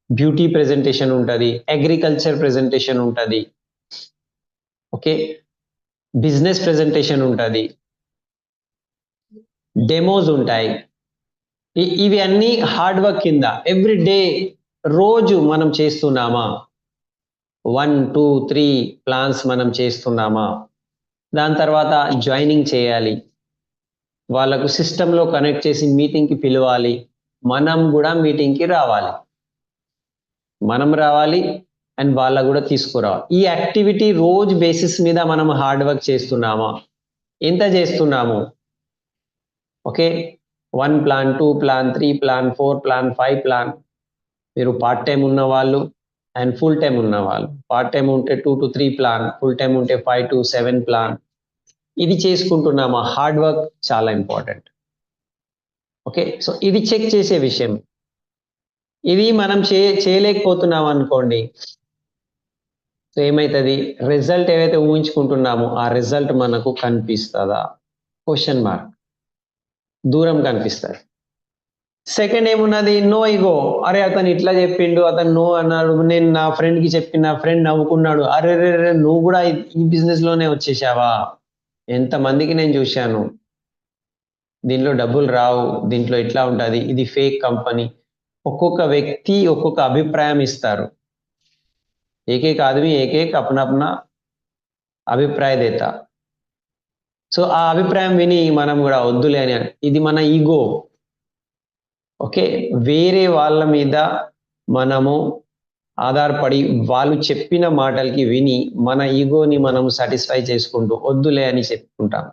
బ్యూటీ ప్రెజెంటేషన్ ఉంటుంది, అగ్రికల్చర్ ప్రెజెంటేషన్ ఉంటుంది, ఓకే, బిజినెస్ ప్రెజెంటేషన్ ఉంటుంది, డెమోస్ ఉంటాయి. ఇవి అన్నీ హార్డ్ వర్క్ కింద. ఎవ్రీ డే, రోజు మనం చేస్తున్నామా, 1, 2, 3 ప్లాన్స్ మనం చేస్తున్నామా. దాని తర్వాత జాయినింగ్ చేయాలి, వాళ్ళకు సిస్టంలో కనెక్ట్ చేసి మీటింగ్కి పిలవాలి, మనం కూడా మీటింగ్కి రావాలి, మనం రావాలి అండ్ వాళ్ళ కూడా తీసుకురావాలి. ఈ యాక్టివిటీ రోజు బేసిస్ మీద మనం హార్డ్ వర్క్ చేస్తున్నామా, ఎంత చేస్తున్నాము. Okay, 1 plan, 2 plan, 3 plan, 4 plan, 5 plan. మీరు పార్ట్ టైం ఉన్న వాళ్ళు అండ్ ఫుల్ టైం ఉన్న వాళ్ళు, పార్ట్ టైం ఉంటే 2 to 3 ప్లాన్, ఫుల్ టైం ఉంటే 5 to 7 ప్లాన్. ఇది చేసుకుంటున్నామా, హార్డ్ వర్క్ చాలా ఇంపార్టెంట్. ఓకే, సో ఇది చెక్ చేసే విషయం. ఇది మనం చేయలేకపోతున్నాం అనుకోండి, సో ఏమవుతుంది, రిజల్ట్ ఏవైతే ఊహించుకుంటున్నామో ఆ రిజల్ట్ మనకు కనిపిస్తుందా, క్వశ్చన్ మార్క్, దూరం కనిపిస్తుంది. సెకండ్ ఏమున్నది, నో ఈగో. అరే అతను ఇట్లా చెప్పిండు, అతను నో అన్నాడు, నేను నా ఫ్రెండ్ కి చెప్పిన, నా ఫ్రెండ్ నవ్వుకున్నాడు, అరే రే రే, నువ్వు కూడా ఈ బిజినెస్ లోనే వచ్చేసావా? ఎంతమందికి నేను చూశాను, దీంట్లో డబ్బులు రావు, దీంట్లో ఇట్లా ఉంటది, ఇది ఫేక్ కంపెనీ. ఒక్కొక్క వ్యక్తి ఒక్కొక్క అభిప్రాయం ఇస్తారు. ఏకేక ఆదమి ఏకేక अपना अपना అభిప్రాయ దేత. సో ఆ అభిప్రాయం విని మనం కూడా వద్దులే అని, ఇది మన ఈగో. ఓకే, వేరే వాళ్ళ మీద మనము ఆధారపడి వాళ్ళు చెప్పిన మాటలకి విని మన ఈగోని మనం సాటిస్ఫై చేసుకుంటూ వద్దులే అని చెప్పుకుంటాం.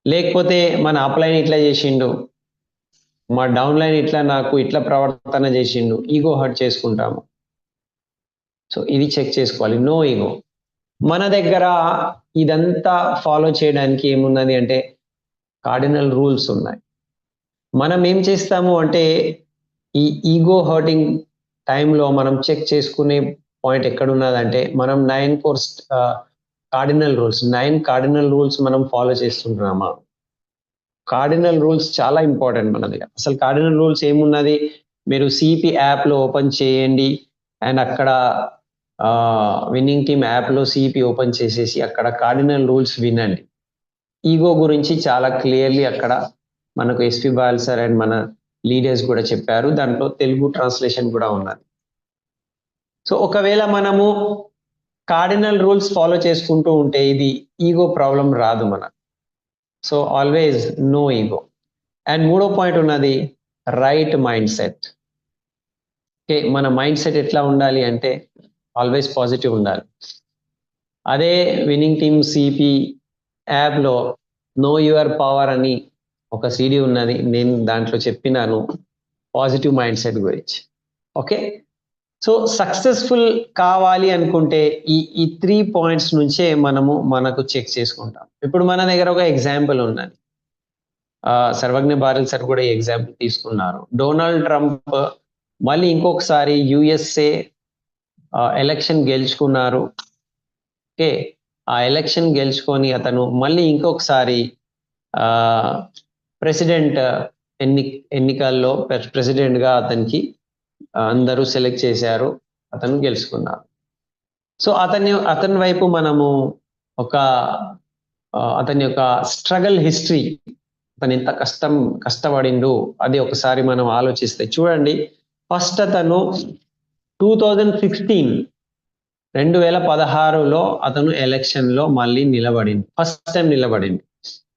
లేకపోతే మన అప్లైన్ ఇట్లా చేసిండు, మా డౌన్ లైన్ ఇట్లా నాకు ఇట్లా ప్రవర్తన చేసిండు, ఈగో హర్ట్ చేసుకుంటాము. సో ఇది చెక్ చేసుకోవాలి, నో ఈగో. మన దగ్గర ఇదంతా ఫాలో చేయడానికి ఏమున్నది అంటే కార్డినల్ రూల్స్ ఉన్నాయి. మనం ఏం చేస్తాము అంటే ఈ ఈగో హర్టింగ్ టైంలో మనం చెక్ చేసుకునే పాయింట్ ఎక్కడున్నదంటే మనం 9 కార్డినల్ రూల్స్ మనం ఫాలో చేస్తుంటున్నామా? కార్డినల్ రూల్స్ చాలా ఇంపార్టెంట్ మన దగ్గర. అసలు కార్డినల్ రూల్స్ ఏమున్నది, మీరు సిపి యాప్లో ఓపెన్ చేయండి అండ్ అక్కడ విన్నింగ్ టీమ్ యాప్లో సిపి ఓపెన్ చేసేసి అక్కడ కార్డినల్ రూల్స్ వినండి. ఈగో గురించి చాలా క్లియర్లీ అక్కడ మనకు ఎస్పి బాల్ సార్ అండ్ మన లీడర్స్ కూడా చెప్పారు, దాంట్లో తెలుగు ట్రాన్స్లేషన్ కూడా ఉన్నది. సో ఒకవేళ మనము కార్డినల్ రూల్స్ ఫాలో చేసుకుంటూ ఉంటే ఇది ఈగో ప్రాబ్లం రాదు మనకు. So always no ego. And మూడో పాయింట్ ఉన్నది రైట్ మైండ్ సెట్. ఓకే, మన మైండ్ సెట్ ఎట్లా ఉండాలి అంటే ఆల్వేస్ పాజిటివ్ ఉండాలి. అదే విన్నింగ్ టీమ్ సిపి యాప్లో నో యువర్ పవర్ అని ఒక సిడి ఉన్నది, నేను దాంట్లో చెప్పినాను పాజిటివ్ మైండ్ సెట్ గురించి. ఓకే, సో సక్సెస్ఫుల్ కావాలి అనుకుంటే ఈ 3 పాయింట్స్ నుంచే మనకు చెక్ చేసుకుంటాం. ఇప్పుడు మన దగ్గర ఒక ఎగ్జాంపుల్ ఉన్నది, సర్వజ్ఞ బారెల్ సార్ కూడా ఈ ఎగ్జాంపుల్ తీసుకున్నారు. డొనాల్డ్ ట్రంప్ మళ్ళీ ఇంకొకసారి యుఎస్ఏ ఎలక్షన్ గెలుచుకున్నారు. ఓకే, ఆ ఎలక్షన్ గెలుచుకొని అతను మళ్ళీ ఇంకొకసారి ప్రెసిడెంట్ ఎన్నికల్లో ప్రెసిడెంట్గా అతనికి అందరూ సెలెక్ట్ చేశారు, అతను గెలుచుకున్నారు. సో అతని వైపు మనము అతని యొక్క స్ట్రగల్ హిస్టరీ, అతను ఎంత కష్టపడిండు అది ఒకసారి మనం ఆలోచిస్తే చూడండి. ఫస్ట్ అతను 2016లో అతను ఎలక్షన్లో మళ్ళీ నిలబడింది, ఫస్ట్ టైం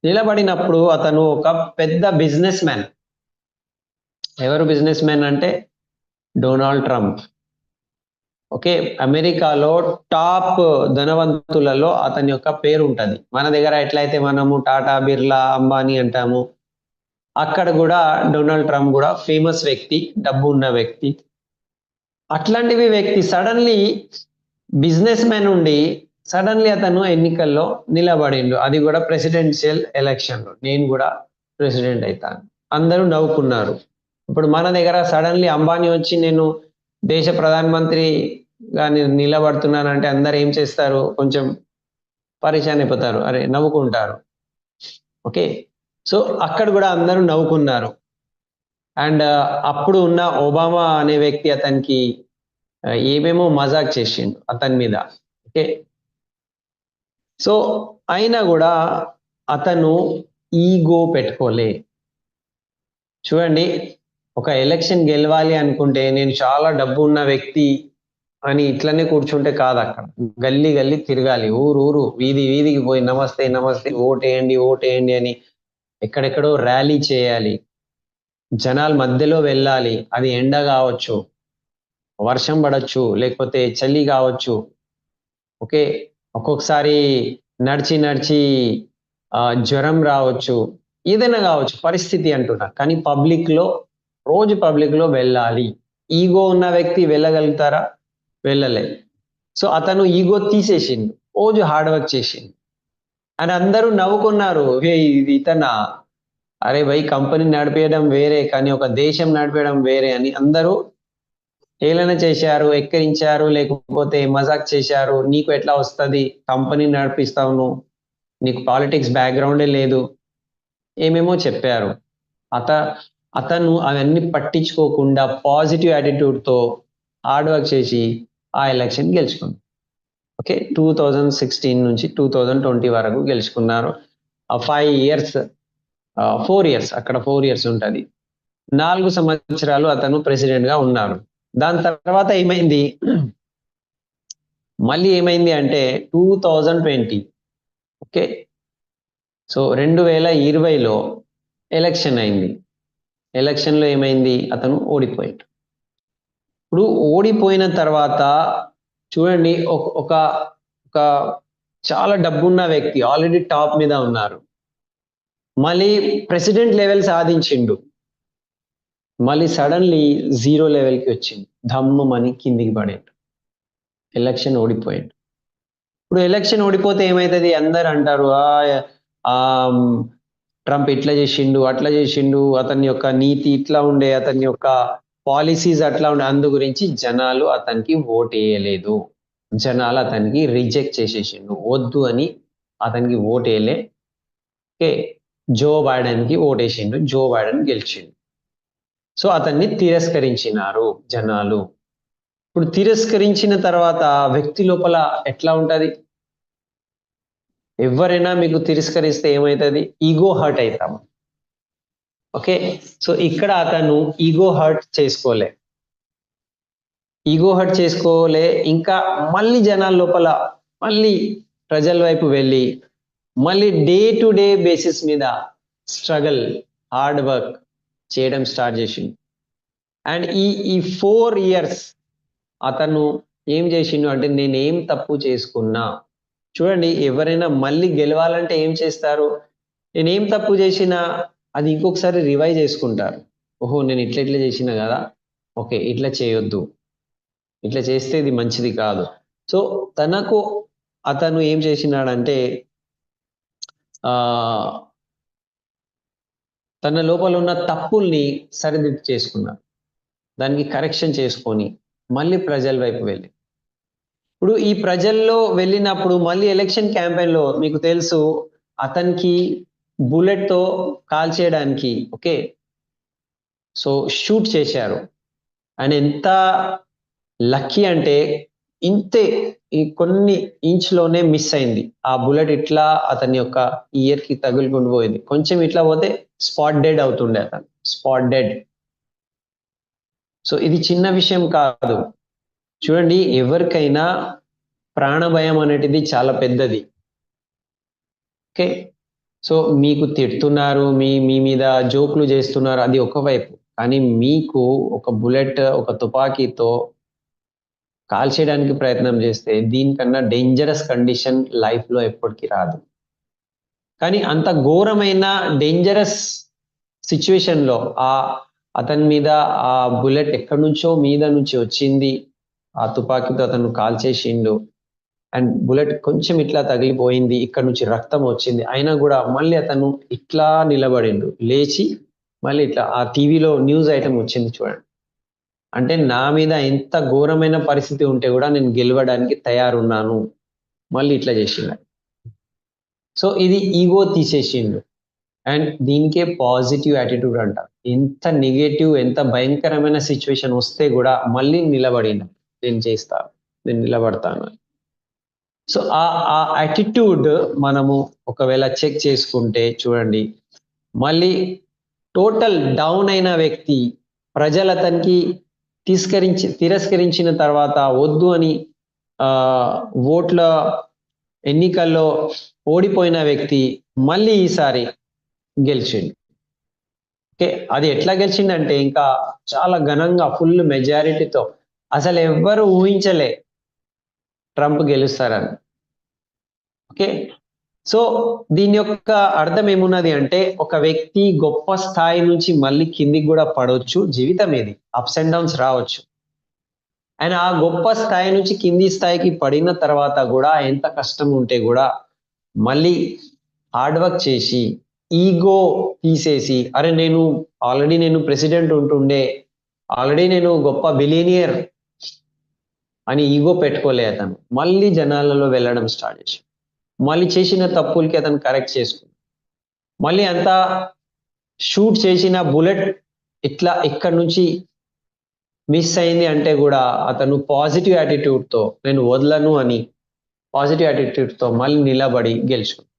నిలబడినప్పుడు అతను ఒక పెద్ద బిజినెస్ మ్యాన్. ఎవరు బిజినెస్ మ్యాన్ అంటే డొనాల్డ్ ట్రంప్. ఓకే, అమెరికాలో టాప్ ధనవంతులలో అతని యొక్క పేరు ఉంటుంది. మన దగ్గర ఎట్లయితే మనము టాటా, బిర్లా, అంబానీ అంటాము, అక్కడ కూడా డొనాల్డ్ ట్రంప్ కూడా ఫేమస్ వ్యక్తి, డబ్బు ఉన్న వ్యక్తి. అట్లాంటివి వ్యక్తి సడన్లీ బిజినెస్ మ్యాన్ ఉండి సడన్లీ అతను ఎన్నికల్లో నిలబడిండు, అది కూడా ప్రెసిడెన్షియల్ ఎలక్షన్లో. నేను కూడా ప్రెసిడెంట్ అవుతాను, అందరూ నవ్వుకున్నారు. ఇప్పుడు మన దగ్గర సడన్లీ అంబానీ వచ్చి నేను దేశ ప్రధానమంత్రిగా నిలబడుతున్నానంటే అందరు ఏం చేస్తారు, కొంచెం పరిశాన్ అయిపోతారు, అరే నవ్వుకుంటారు. ఓకే, సో అక్కడ కూడా అందరూ నవ్వుకున్నారు. అండ్ అప్పుడు ఉన్న ఒబామా అనే వ్యక్తి అతనికి ఏమేమో మజాక్ చేసిండు అతని మీద. ఓకే, సో అయినా కూడా అతను ఈగో పెట్టుకోలే. చూడండి, ఒక ఎలక్షన్ గెలవాలి అనుకుంటే నేను చాలా డబ్బు ఉన్న వ్యక్తి అని ఇట్లనే కూర్చుంటే కాదు, అక్కడ గల్లీ గల్లీ తిరగాలి, ఊరు వీధికి పోయి నమస్తే ఓటేయండి అని ఎక్కడెక్కడో ర్యాలీ చేయాలి, జనాల మధ్యలో వెళ్ళాలి. అది ఎండ కావచ్చు, వర్షం పడవచ్చు, లేకపోతే చలి కావచ్చు. ఓకే, ఒక్కొక్కసారి నడిచి జ్వరం రావచ్చు, ఏదైనా కావచ్చు పరిస్థితి అంటున్నా, కానీ రోజు పబ్లిక్లో వెళ్ళాలి. ఈగో ఉన్న వ్యక్తి వెళ్ళగలుగుతారా? వెళ్ళలే. సో అతను ఈగో తీసేసిండు, రోజు హార్డ్ వర్క్ చేసిండు అని అందరూ నవ్వుకున్నారు. ఇది ఇతనా, అరే భయ్ కంపెనీ నడిపేయడం వేరే కానీ ఒక దేశం నడిపేయడం వేరే అని అందరూ హేళన చేశారు, ఎక్కిరించారు, లేకపోతే మజాక్ చేశారు. నీకు ఎట్లా వస్తుంది, కంపెనీ నడిపిస్తావు నువ్వు, నీకు పాలిటిక్స్ బ్యాక్గ్రౌండే లేదు, ఏమేమో చెప్పారు. అతను అవన్నీ పట్టించుకోకుండా పాజిటివ్ యాటిట్యూడ్తో హార్డ్ వర్క్ చేసి ఆ ఎలక్షన్ గెలుచుకున్నారు. ఓకే, 2016 నుంచి 2020 వరకు గెలుచుకున్నారు. 5 ఇయర్స్ 4 ఇయర్స్, అక్కడ 4 ఇయర్స్ ఉంటుంది. 4 సంవత్సరాలు అతను ప్రెసిడెంట్ గా ఉన్నారు. దాని తర్వాత ఏమైంది, మళ్ళీ ఏమైంది అంటే 2020, ఓకే, సో 2020లో ఎలక్షన్ అయింది. ఎలక్షన్లో ఏమైంది, అతను ఓడిపోయాడు. ఇప్పుడు ఓడిపోయిన తర్వాత చూడండి, ఒక ఒక చాలా డబ్బున్న వ్యక్తి ఆల్రెడీ టాప్ మీద ఉన్నారు, మళ్ళీ ప్రెసిడెంట్ లెవెల్ సాధించిండు, మళ్ళీ సడన్లీ 0 లెవెల్కి వచ్చింది, ధమ్మని కిందికి పడాడు, ఎలక్షన్ ఓడిపోయాడు. ఇప్పుడు ఎలక్షన్ ఓడిపోతే ఏమవుతుంది, అందరు అంటారు ట్రంప్ ఇట్లా చేసిండు అట్లా చేసిండు, అతని యొక్క నీతి ఇట్లా ఉండే, అతని యొక్క పాలసీస్ అట్లా ఉండే, అందు గురించి జనాలు అతనికి ఓట్ వేయలేదు, జనాలు అతనికి రిజెక్ట్ చేసేసిండు, వద్దు అని అతనికి ఓట్ వేయలే. ఓకే, జో బైడెన్కి ఓటేసిండు, జో బైడెన్ గెలిచిండు. సో అతన్ని తిరస్కరించినారు జనాలు. ఇప్పుడు తిరస్కరించిన తర్వాత వ్యక్తి లోపల ఎట్లా ఉంటుంది, ఎవరైనా మీకు తిరస్కరిస్తే ఏమవుతుంది, ఈగో హర్ట్ అవుతాం. ఓకే, సో ఇక్కడ అతను ఈగో హర్ట్ చేసుకోలే, ఇంకా మళ్ళీ జనాల లోపల మళ్ళీ ప్రజల వైపు వెళ్ళి మళ్ళీ డే టు డే బేసిస్ మీద స్ట్రగల్, హార్డ్ వర్క్ చేయడం స్టార్ట్ చేసిండు. అండ్ ఈ 4 ఇయర్స్ అతను ఏం చేసిండు అంటే, నేను ఏం తప్పు చేసుకున్నా, చూడండి ఎవరైనా మళ్ళీ గెలవాలంటే ఏం చేస్తారు, నేనేం తప్పు చేసినా అది ఇంకొకసారి రివైజ్ చేసుకుంటారు. ఓహో, నేను ఇట్లా చేసిన కదా, ఓకే ఇట్లా చేయొద్దు, ఇట్లా చేస్తే ఇది మంచిది కాదు. సో అతను ఏం చేసినాడంటే, తన లోపల ఉన్న తప్పుల్ని సరిదిద్దు చేసుకున్నాడు, దానికి కరెక్షన్ చేసుకొని మళ్ళీ ప్రజల వైపు వెళ్ళి, ఇప్పుడు ఈ ప్రజల్లో వెళ్ళినప్పుడు మళ్ళీ ఎలక్షన్ క్యాంపెయిన్లో మీకు తెలుసు అతనికి బుల్లెట్తో కాల్ చేయడానికి, ఓకే, సో షూట్ చేశారు. ఆయన ఎంత లక్కీ అంటే ఇంతే, ఈ కొన్ని ఇంచ్లోనే మిస్ అయింది, ఆ బుల్లెట్ ఇట్లా అతని యొక్క ఇయర్కి తగులుకుంటూ పోయింది, కొంచెం ఇట్లా పోతే స్పాట్ డెడ్ అవుతుండే, అతను స్పాట్ డెడ్. సో ఇది చిన్న విషయం కాదు, చూడండి ఎవరికైనా ప్రాణభయం అనేటిది చాలా పెద్దది. ఓకే, సో మీకు తిడుతున్నారు, మీ మీద జోకులు చేస్తున్నారు, అది ఒకవైపు, కానీ మీకు ఒక బుల్లెట్, ఒక తుపాకీతో కాల్చేయడానికి ప్రయత్నం చేస్తే దీనికన్నా డేంజరస్ కండిషన్ లైఫ్లో ఎప్పటికీ రాదు. కానీ అంత ఘోరమైన డేంజరస్ సిచ్యువేషన్లో అతని మీద ఆ బుల్లెట్ ఎక్కడి నుంచో మీద నుంచి వచ్చింది, ఆ తుపాకీతో అతను కాల్చేసిండు, అండ్ బుల్లెట్ కొంచెం ఇట్లా తగిలిపోయింది, ఇక్కడ నుంచి రక్తం వచ్చింది, అయినా కూడా మళ్ళీ అతను ఇట్లా నిలబడిండు, లేచి మళ్ళీ ఇట్లా, ఆ టీవీలో న్యూస్ ఐటమ్ వచ్చింది చూడండి, అంటే నా మీద ఎంత ఘోరమైన పరిస్థితి ఉంటే కూడా నేను గెలవడానికి తయారున్నాను, మళ్ళీ ఇట్లా చేసిండు. సో ఇది ఈగో తీసేసిండు, అండ్ దీనికే పాజిటివ్ యాటిట్యూడ్ అంట. ఎంత నెగటివ్, ఎంత భయంకరమైన సిచ్యువేషన్ వస్తే కూడా మళ్ళీ నిలబడిన, నేను చేస్తాను, నేను నిలబడతాను. సో ఆ యాటిట్యూడ్ మనము ఒకవేళ చెక్ చేసుకుంటే చూడండి, మళ్ళీ టోటల్ డౌన్ అయిన వ్యక్తి, ప్రజలు అతనికి తిరస్కరించిన తర్వాత వద్దు అని ఓట్ల ఎన్నికల్లో ఓడిపోయిన వ్యక్తి మళ్ళీ ఈసారి గెలిచిండు. ఓకే, అది ఎట్లా గెలిచిందంటే ఇంకా చాలా ఘనంగా, ఫుల్ మెజారిటీతో, అసలు ఎవ్వరు ఊహించలే ట్రంప్ గెలుస్తారని. ఓకే, సో దీని యొక్క అర్థం ఏమున్నది అంటే, ఒక వ్యక్తి గొప్ప స్థాయి నుంచి మళ్ళీ కిందికి కూడా పడవచ్చు, జీవితం ఏది అప్స్ అండ్ డౌన్స్ రావచ్చు, అండ్ ఆ గొప్ప స్థాయి నుంచి కింది స్థాయికి పడిన తర్వాత కూడా ఎంత కష్టం ఉంటే కూడా మళ్ళీ హార్డ్ వర్క్ చేసి ఈగో తీసేసి, అరే నేను ఆల్రెడీ నేను ప్రెసిడెంట్ ఉంటుండే, ఆల్రెడీ నేను గొప్ప బిలియనియర్ అని ఈగో పెట్టుకోలే, అతను మళ్ళీ జనాలలో వెళ్ళడం స్టార్ట్ చేసి మళ్ళీ చేసిన తప్పులకి అతను కరెక్ట్ చేసుకున్నాడు, మళ్ళీ అంతా షూట్ చేసిన బుల్లెట్ ఇట్లా ఇక్కడ నుంచి మిస్ అయింది అంటే కూడా అతను పాజిటివ్ యాటిట్యూడ్తో నేను వదలను అని పాజిటివ్ యాటిట్యూడ్తో మళ్ళీ నిలబడి గెలుచుకున్నాడు.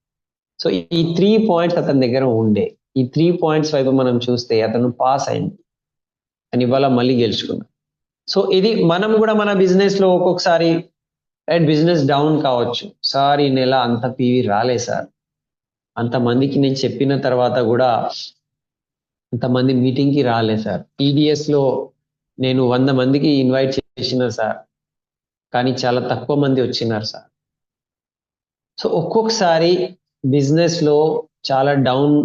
సో ఈ 3 పాయింట్స్ అతని దగ్గర ఉండే. ఈ 3 పాయింట్స్ వైపు మనం చూస్తే అతను పాస్ అయింది అని ఇవాళ మళ్ళీ గెలుచుకున్నాడు. సో ఇది మనం కూడా మన బిజినెస్లో ఒక్కొక్కసారి బిజినెస్ డౌన్ కావచ్చు. సార్ ఈ నెల అంత పీవీ రాలే సార్, అంతమందికి నేను చెప్పిన తర్వాత కూడా అంతమంది మీటింగ్కి రాలే సార్, ఈడిఎస్లో నేను 100 మందికి ఇన్వైట్ చేసిన సార్, కానీ చాలా తక్కువ మంది వచ్చినారు సార్. సో ఒక్కొక్కసారి బిజినెస్లో చాలా డౌన్,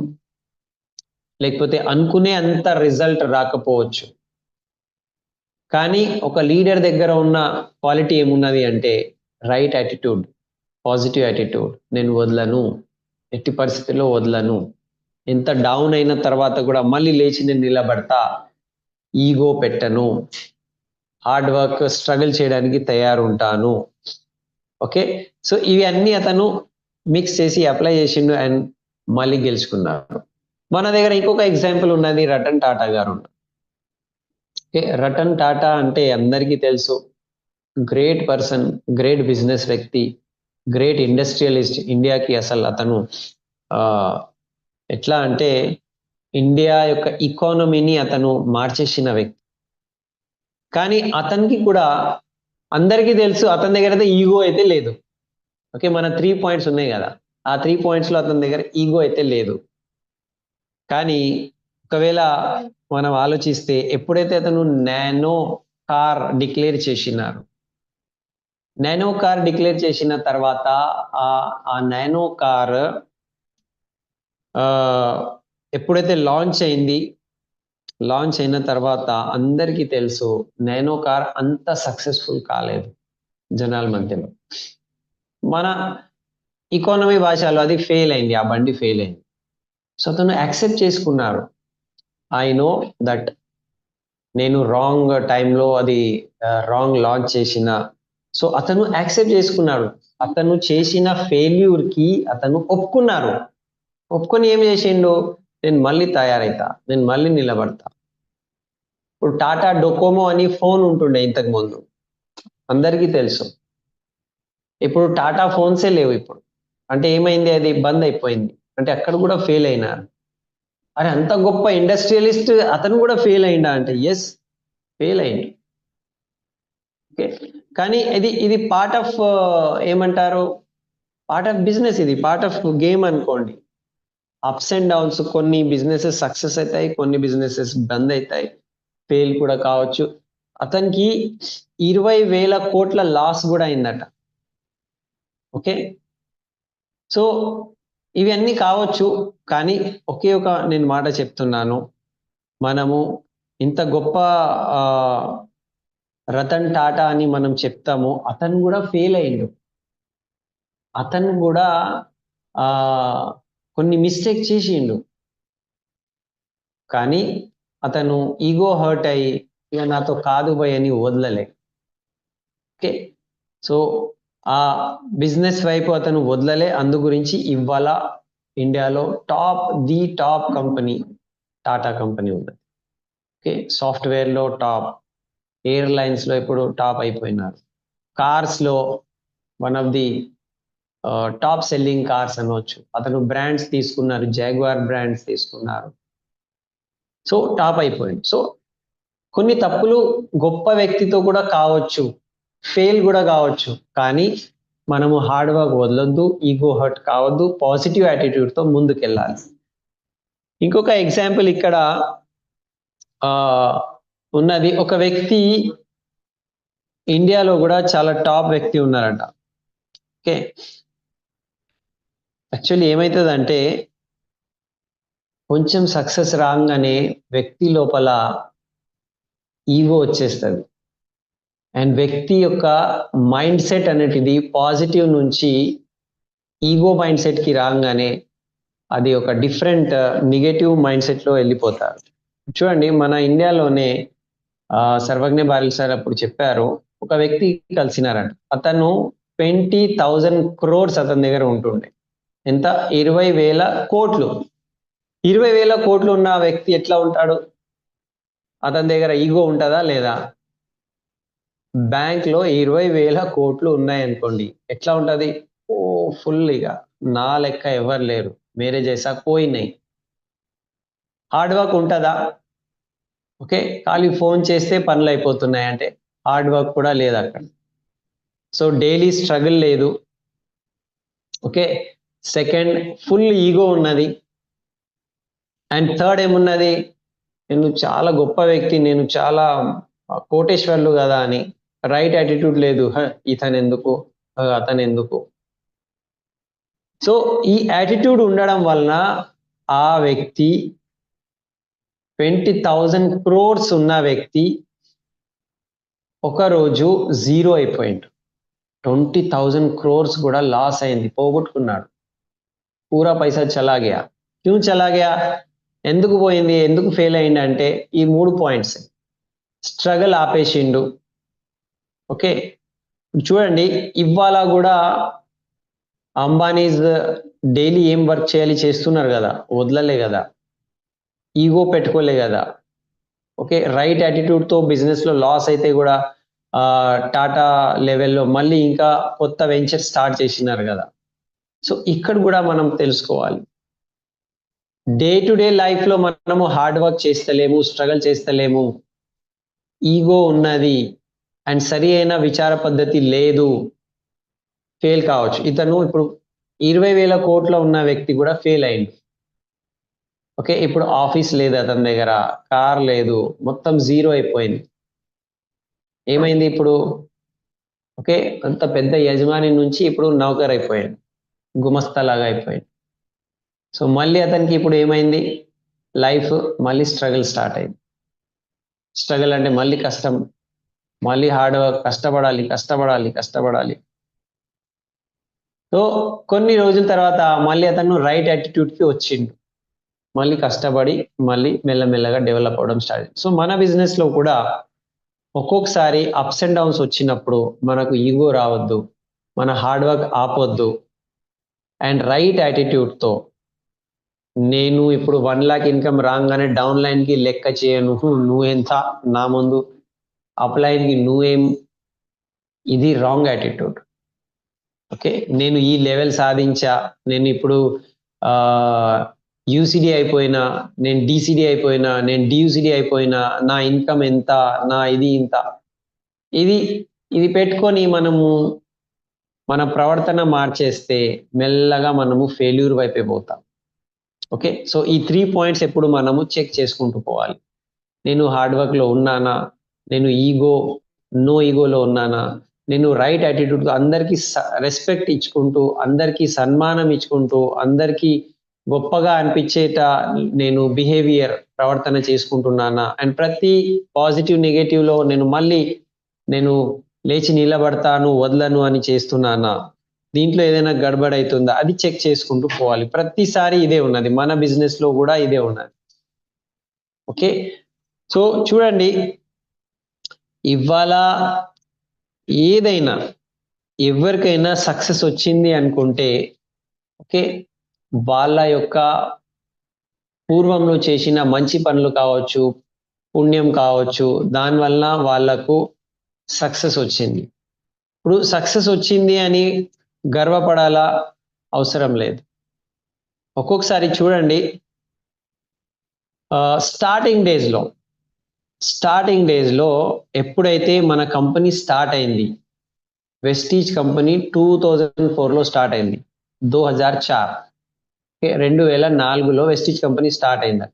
లేకపోతే అనుకునే అంత రిజల్ట్ రాకపోవచ్చు. కానీ ఒక లీడర్ దగ్గర ఉన్న క్వాలిటీ ఏమున్నది అంటే రైట్ యాటిట్యూడ్, పాజిటివ్ యాటిట్యూడ్. నేను వదలను, ఎట్టి పరిస్థితుల్లో వదలను, ఎంత డౌన్ అయిన తర్వాత కూడా మళ్ళీ లేచి నేను నిలబడతా, ఈగో పెట్టను, హార్డ్ వర్క్ స్ట్రగుల్ చేయడానికి తయారుంటాను. ఓకే, సో ఇవి అన్నీ అతను మిక్స్ చేసి అప్లై చేసిండు అండ్ మళ్ళీ గెలుచుకున్నారు. మన దగ్గర ఇంకొక ఎగ్జాంపుల్ ఉన్నది, రతన్ టాటా గారు. ఓకే, రతన్ టాటా అంటే అందరికీ తెలుసు, గ్రేట్ పర్సన్, గ్రేట్ బిజినెస్ వ్యక్తి, గ్రేట్ ఇండస్ట్రియలిస్ట్. ఇండియాకి అసలు అతను ఎట్లా అంటే ఇండియా యొక్క ఎకానమీని అతను మార్చేసిన వ్యక్తి. కానీ అతనికి కూడా అందరికీ తెలుసు అతని దగ్గర అయితే ఈగో అయితే లేదు. ఓకే, మన 3 పాయింట్స్ ఉన్నాయి కదా, ఆ 3 పాయింట్స్లో అతని దగ్గర ఈగో అయితే లేదు. కానీ ఒకవేళ మనం ఆలోచిస్తే ఎప్పుడైతే అతను నానో కార్ డిక్లేర్ చేసినారు, నానో కార్ డిక్లేర్ చేసిన తర్వాత ఆ నానో కార్ ఎప్పుడైతే లాంచ్ అయిన తర్వాత అందరికీ తెలుసు నానో కార్ అంత సక్సెస్ఫుల్ కాలేదు జనాల మధ్యలో. మన ఎకానమీ భాషలో అది ఫెయిల్ అయింది, ఆ బండి ఫెయిల్ అయింది. సో అతను యాక్సెప్ట్ చేసుకున్నారు, ఐ నో దట్ నేను రాంగ్ టైంలో అది రాంగ్ లాంచ్ చేసిన. సో అతను యాక్సెప్ట్ చేసుకున్నాడు, అతను చేసిన ఫెయిల్యూర్కి అతను ఒప్పుకొని ఏం చేసిండు, నేను మళ్ళీ తయారైతా, నేను మళ్ళీ నిలబడతా. ఇప్పుడు టాటా డొకోమో అని ఫోన్ ఉంటుండే ఇంతకు ముందు, అందరికీ తెలుసు. ఇప్పుడు టాటా ఫోన్సే లేవు ఇప్పుడు. అంటే ఏమైంది, అది బంద్ అయిపోయింది. అంటే అక్కడ కూడా ఫెయిల్ అయినారు. అరే అంత గొప్ప ఇండస్ట్రియలిస్ట్ అతను కూడా ఫెయిల్ అయిందా అంటే ఎస్, ఫెయిల్ అయింది. ఓకే, కానీ ఇది పార్ట్ ఆఫ్ ఏమంటారు, పార్ట్ ఆఫ్ బిజినెస్, ఇది పార్ట్ ఆఫ్ గేమ్ అనుకోండి. అప్స్ అండ్ డౌన్స్, కొన్ని బిజినెసెస్ సక్సెస్ అవుతాయి, కొన్ని బిజినెసెస్ బంద్ అవుతాయి, ఫెయిల్ కూడా కావచ్చు. అతనికి 20,000 కోట్ల లాస్ కూడా అయిందట. ఓకే, సో ఇవన్నీ కావచ్చు, కానీ ఒకే ఒక నేను మాట చెప్తున్నాను, మనము ఇంత గొప్ప రతన్ టాటా అని మనం చెప్తాము, అతను కూడా ఫెయిల్ అయ్యిండు. అతను కూడా కొన్ని మిస్టేక్ చేసిండు, కానీ అతను ఈగో హర్ట్ అయ్యి ఇక నాతో కాదు భయ్ అని వదలలే. ఓకే, సో ఆ బిజినెస్ వైపు అతను వదలలే. అందు గురించి ఇవాళ ఇండియాలో టాప్ కంపెనీ టాటా కంపెనీ ఉంది. ఓకే, సాఫ్ట్వేర్లో టాప్, ఎయిర్లైన్స్లో ఇప్పుడు టాప్ అయిపోయినారు, కార్స్లో one of the top selling cars అనవచ్చు. అతను బ్రాండ్స్ తీసుకున్నారు, జాగ్వార్ బ్రాండ్స్ తీసుకున్నారు, సో టాప్ అయిపోయింది. సో కొన్ని తప్పులు గొప్ప వ్యక్తితో కూడా కావచ్చు, ఫెయిల్ కూడా కావచ్చు, కానీ మనము హార్డ్ వర్క్ వదలొద్దు, ఈగో హర్ట్ కావద్దు, పాజిటివ్ యాటిట్యూడ్తో ముందుకెళ్ళాలి. ఇంకొక ఎగ్జాంపుల్ ఇక్కడ ఉన్నది, ఒక వ్యక్తి ఇండియాలో కూడా చాలా టాప్ వ్యక్తి ఉన్నారట. ఓకే, యాక్చువల్లీ ఏమవుతుందంటే కొంచెం సక్సెస్ రాగానే వ్యక్తి లోపల ఈగో వచ్చేస్తుంది, అండ్ వ్యక్తి యొక్క మైండ్ సెట్ అనేటిది పాజిటివ్ నుంచి ఈగో మైండ్ సెట్కి రాగానే అది ఒక డిఫరెంట్ నెగటివ్ మైండ్ సెట్లో వెళ్ళిపోతారు. చూడండి, మన ఇండియాలోనే సర్వజ్ఞ బారిల్ సార్ అప్పుడు చెప్పారు, ఒక వ్యక్తి కలిసినారంట, అతను 20,000 crores అతని దగ్గర ఉంటుండే. ఎంత, 20,000 కోట్లు. 20,000 కోట్లు ఉన్న వ్యక్తి ఎట్లా ఉంటాడు, అతని దగ్గర ఈగో ఉంటుందా లేదా? బ్యాంక్ లో 20,000 కోట్లు ఉన్నాయనుకోండి, ఎట్లా ఉంటది? ఓ ఫుల్ ఇక నా లెక్క ఎవరు లేరు, మేరే జైసా కోయి నై. హార్డ్ వర్క్ ఉంటుందా? ఓకే, ఖాళీ ఫోన్ చేస్తే పనులు అయిపోతున్నాయి అంటే హార్డ్ వర్క్ కూడా లేదు అక్కడ. సో డైలీ స్ట్రగుల్ లేదు. ఓకే, సెకండ్ ఫుల్ ఈగో ఉన్నది. అండ్ థర్డ్ ఏమున్నది? నేను చాలా గొప్ప వ్యక్తి, నేను చాలా కోటేశ్వర్లు కదా అని రైట్ యాటిట్యూడ్ లేదు. ఇతను ఎందుకు, అతను ఎందుకు. సో ఈ యాటిట్యూడ్ ఉండడం వలన ఆ వ్యక్తి 20,000 crores ఉన్న వ్యక్తి ఒకరోజు జీరో అయిపోయింది. 20,000 crores కూడా లాస్ అయింది, పోగొట్టుకున్నాడు. పూరా పైసా చలా గయా. క్యూ చలా గయా? ఎందుకు పోయింది, ఎందుకు ఫెయిల్ అయింది అంటే ఈ 3 పాయింట్స్. స్ట్రగల్ ఆపేసిండు. ఓకే, చూడండి ఇవాళ కూడా అంబానీస్ డైలీ ఏం వర్క్ చేయాలి చేస్తున్నారు కదా, వదలలే కదా, ఈగో పెట్టుకోలే కదా. ఓకే, రైట్ యాటిట్యూడ్తో బిజినెస్లో లాస్ అయితే కూడా టాటా లెవెల్లో మళ్ళీ ఇంకా కొత్త వెంచర్ స్టార్ట్ చేసినారు కదా. సో ఇక్కడ కూడా మనం తెలుసుకోవాలి, డే టు డే లైఫ్లో మనము హార్డ్ వర్క్ చేస్తలేము, స్ట్రగల్ చేస్తలేము, ఈగో ఉన్నది అండ్ సరి అయిన విచార పద్ధతి లేదు, ఫెయిల్ కావచ్చు. ఇతను ఇప్పుడు 20,000 కోట్ల ఉన్న వ్యక్తి కూడా ఫెయిల్ అయింది. ఓకే, ఇప్పుడు ఆఫీస్ లేదు అతని దగ్గర, కార్ లేదు, మొత్తం జీరో అయిపోయింది. ఏమైంది ఇప్పుడు? ఓకే, అంత పెద్ద యజమాని నుంచి ఇప్పుడు నౌకర్ అయిపోయాడు, గుమస్తాలాగా అయిపోయాడు. సో మళ్ళీ అతనికి ఇప్పుడు ఏమైంది? లైఫ్ మళ్ళీ స్ట్రగుల్ స్టార్ట్ అయింది. స్ట్రగుల్ అంటే మళ్ళీ కష్టం, మళ్ళీ హార్డ్ వర్క్, కష్టపడాలి కష్టపడాలి కష్టపడాలి. సో కొన్ని రోజుల తర్వాత మళ్ళీ అతను రైట్ యాటిట్యూడ్కి వచ్చిండు, మళ్ళీ కష్టపడి మళ్ళీ మెల్లమెల్లగా డెవలప్ అవ్వడం స్టార్ట్. సో మన బిజినెస్లో కూడా ఒక్కొక్కసారి అప్స్ అండ్ డౌన్స్ వచ్చినప్పుడు మనకు ఈగో రావద్దు, మన హార్డ్ వర్క్ ఆపొద్దు అండ్ రైట్ యాటిట్యూడ్తో నేను ఇప్పుడు 1 lakh ఇన్కమ్ రాగానే డౌన్ లైన్కి లెక్క చేయను, నువ్వెంత నా ముందు, అప్ లైన్కి నువ్వేం, ఇది రాంగ్ యాటిట్యూడ్. ఓకే, నేను ఈ లెవెల్ సాధించా, నేను ఇప్పుడు యూసిడి అయిపోయినా, నేను డిసిడి అయిపోయినా, నేను డియూసిడి అయిపోయినా, నా ఇన్కమ్ ఎంత, నా ఇది ఇంత, ఇది ఇది పెట్టుకొని మనము మన ప్రవర్తన మార్చేస్తే మెల్లగా మనము ఫెయిల్యూర్ వైపే పోతాం. ఓకే, సో ఈ 3 పాయింట్స్ ఎప్పుడు మనము చెక్ చేసుకుంటూ పోవాలి. నేను హార్డ్ వర్క్లో ఉన్నానా, నేను నో ఈగోలో ఉన్నానా, నేను రైట్ యాటిట్యూడ్, అందరికీ రెస్పెక్ట్ ఇచ్చుకుంటూ, అందరికీ సన్మానం ఇచ్చుకుంటూ, అందరికీ గొప్పగా అనిపించేట నేను బిహేవియర్ ప్రవర్తన చేసుకుంటున్నానా, అండ్ ప్రతి పాజిటివ్ నెగటివ్లో నేను లేచి నిలబడతాను, వదలను అని చేస్తున్నానా, దీంట్లో ఏదైనా గడబడ అవుతుందా, అది చెక్ చేసుకుంటూ పోవాలి. ప్రతిసారి ఇదే ఉన్నది, మన బిజినెస్లో కూడా ఇదే ఉన్నది. ఓకే, సో చూడండి ఇవాళ ఏదైనా ఎవరికైనా సక్సెస్ వచ్చింది అనుకుంటే ఓకే, వాళ్ళ యొక్క పూర్వంలో చేసిన మంచి పనులు కావచ్చు, పుణ్యం కావచ్చు, దానివల్ల వాళ్ళకు సక్సెస్ వచ్చింది. ఇప్పుడు సక్సెస్ వచ్చింది అని గర్వపడాలా? అవసరం లేదు. ఒక్కొక్కసారి చూడండి స్టార్టింగ్ డేస్లో ఎప్పుడైతే మన కంపెనీ స్టార్ట్ అయింది, వెస్టీజ్ కంపెనీ 2004లో స్టార్ట్ అయింది, 2004లో వెస్టీజ్ కంపెనీ స్టార్ట్ అయింది.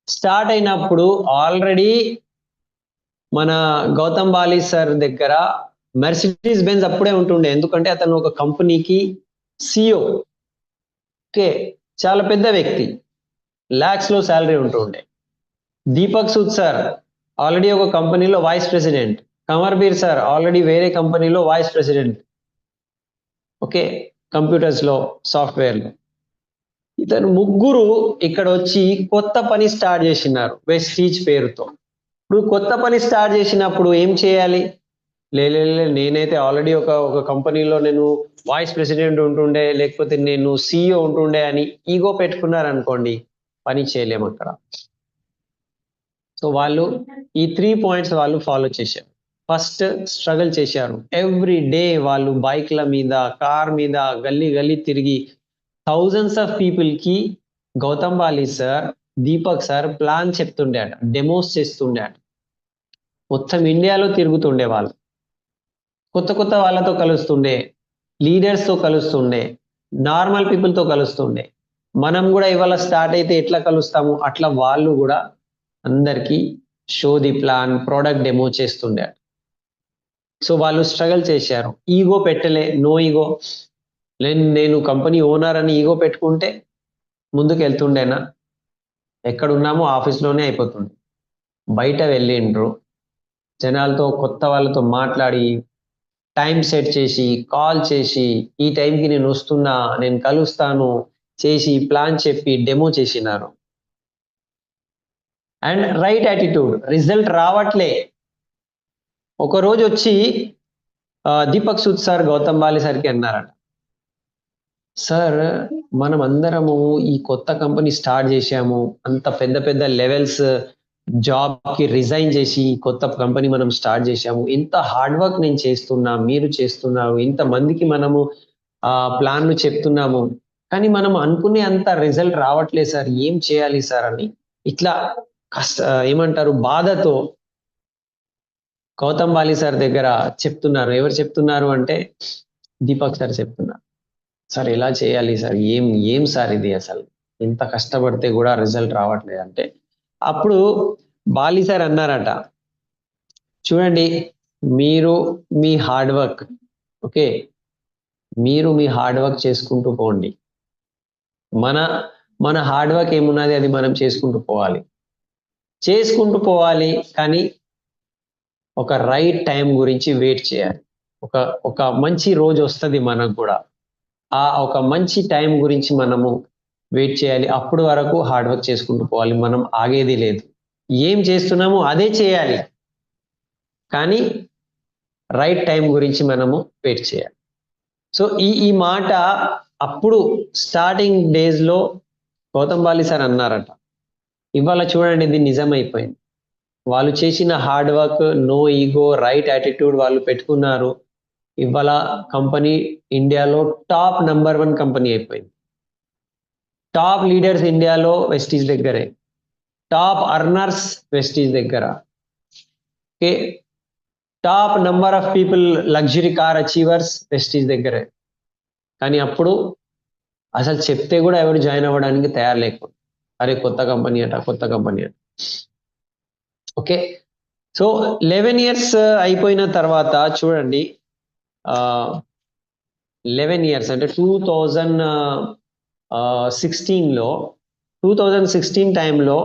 స్టార్ట్ అయినప్పుడు ఆల్రెడీ మన గౌతమ్ బాలి సార్ దగ్గర మెర్సిడీస్ బెంజ్ అప్పుడే ఉంటుండే, ఎందుకంటే అతను ఒక కంపెనీకి సిఇఓ. ఓకే, చాలా పెద్ద వ్యక్తి, లాక్స్లో శాలరీ ఉంటుండే. దీపక్ సూద్ సార్ ఆల్రెడీ ఒక కంపెనీలో వైస్ ప్రెసిడెంట్, కమర్బీర్ సార్ ఆల్రెడీ వేరే కంపెనీలో వైస్ ప్రెసిడెంట్. ఓకే, కంప్యూటర్స్లో, సాఫ్ట్వేర్లో. ఇతను ముగ్గురు ఇక్కడ వచ్చి కొత్త పని స్టార్ట్ చేసినారు వెస్టీజ్ పేరుతో. ఇప్పుడు కొత్త పని స్టార్ట్ చేసినప్పుడు ఏం చేయాలి? నేనైతే ఆల్రెడీ ఒక కంపెనీలో నేను వైస్ ప్రెసిడెంట్ ఉంటుండే, లేకపోతే నేను సిఇఓ ఉంటుండే అని ఈగో పెట్టుకున్నారనుకోండి, పని చేయలేము అక్కడ. సో వాళ్ళు ఈ 3 పాయింట్స్ వాళ్ళు ఫాలో చేశారు. ఫస్ట్ స్ట్రగుల్ చేశారు. ఎవ్రీ డే వాళ్ళు బైక్ల మీద, కార్ మీద గల్లీ గల్లీ తిరిగి థౌజండ్స్ ఆఫ్ పీపుల్ కి Gautam Bali sir, Deepak sir plan చెప్తుండే అట, డెమోస్ చేస్తుండే అట. మొత్తం ఇండియాలో తిరుగుతుండే వాళ్ళు, కొత్త కొత్త వాళ్ళతో కలుస్తుండే, లీడర్స్ తో కలుస్తుండే, నార్మల్ పీపుల్ తో కలుస్తుండే. మనం కూడా ఇవాళ స్టార్ట్ అయితే ఎట్లా కలుస్తాము అట్లా వాళ్ళు కూడా అందరికీ show the plan, product demo చేస్తుండే. సో వాళ్ళు స్ట్రగుల్ చేశారు. ఈగో పెట్టలే, నో ఈగో. నేను కంపెనీ ఓనర్ అని ఈగో పెట్టుకుంటే ముందుకు వెళ్తుండేనా? ఎక్కడున్నామో ఆఫీస్లోనే అయిపోతుంది. బయట వెళ్ళిండ్రు, జనాలతో, కొత్త వాళ్ళతో మాట్లాడి, టైం సెట్ చేసి, కాల్ చేసి, ఈ టైంకి నేను వస్తున్నా, నేను కలుస్తాను చేసి, ప్లాన్ చెప్పి డెమో చేసినారు. అండ్ రైట్ యాటిట్యూడ్, రిజల్ట్ రావట్లే. ఒక రోజు వచ్చి దీపక్ సూద్ సార్ గౌతమ్ బాలి సార్కి అన్నారట, సార్ మనం అందరము ఈ కొత్త కంపెనీ స్టార్ట్ చేశాము, అంత పెద్ద పెద్ద లెవెల్స్ జాబ్ కి రిజైన్ చేసి కొత్త కంపెనీ మనం స్టార్ట్ చేశాము, ఇంత హార్డ్ వర్క్ నేను చేస్తున్నా, మీరు చేస్తున్నారు, ఇంత మందికి మనము ప్లాన్లు చెప్తున్నాము, కానీ మనం అనుకునే అంత రిజల్ట్ రావట్లేదు సార్, ఏం చేయాలి సార్ అని ఇట్లా ఏమంటారు బాధతో గౌతమ్ బాలి సార్ దగ్గర చెప్తున్నారు. ఎవరు చెప్తున్నారు అంటే దీపక్ సార్ చెప్తున్నారు. సార్ ఎలా చేయాలి సార్, ఏం సార్ ఇది, అసలు ఇంత కష్టపడితే కూడా రిజల్ట్ రావట్లేదు అంటే, అప్పుడు బాలి సార్ అన్నారట, చూడండి మీరు మీ హార్డ్ వర్క్, ఓకే, మీరు మీ హార్డ్ వర్క్ చేసుకుంటూ పోండి, మన హార్డ్ వర్క్ ఏమున్నది అది మనం చేసుకుంటూ పోవాలి, కానీ ఒక రైట్ టైం గురించి వెయిట్ చేయాలి. ఒక మంచి రోజు వస్తుంది మనకు కూడా, ఒక మంచి టైం గురించి మనము వెయిట్ చేయాలి. అప్పుడు వరకు హార్డ్ వర్క్ చేసుకుంటూ పోవాలి, మనం ఆగేది లేదు, ఏం చేస్తున్నామో అదే చేయాలి, కానీ రైట్ టైం గురించి మనము వెయిట్ చేయాలి. సో ఈ మాట అప్పుడు స్టార్టింగ్ డేస్ లో గౌతమ్ బాలి సార్ అన్నారట. ఇవాళ చూడండి ఇది నిజమైపోయింది. వాళ్ళు చేసిన hard work, no ego, right attitude వాళ్ళు పెట్టుకున్నారు. ఇవాళ కంపెనీ ఇండియాలో టాప్ #1 కంపెనీ అయిపోయింది. టాప్ లీడర్స్ ఇండియాలో వెస్టీజ్ దగ్గరే, టాప్ అర్నర్స్ వెస్టీజ్ దగ్గర, okay, top number of people luxury car achievers Vestige దగ్గరే. కానీ అప్పుడు అసలు చెప్తే కూడా ఎవరు జాయిన్ అవ్వడానికి తయారు లేకుండా, అరే కొత్త కంపెనీ అట. ఓకే, సో 11 years అయిపోయిన తర్వాత చూడండి, 11 years అంటే 2016 టైంలో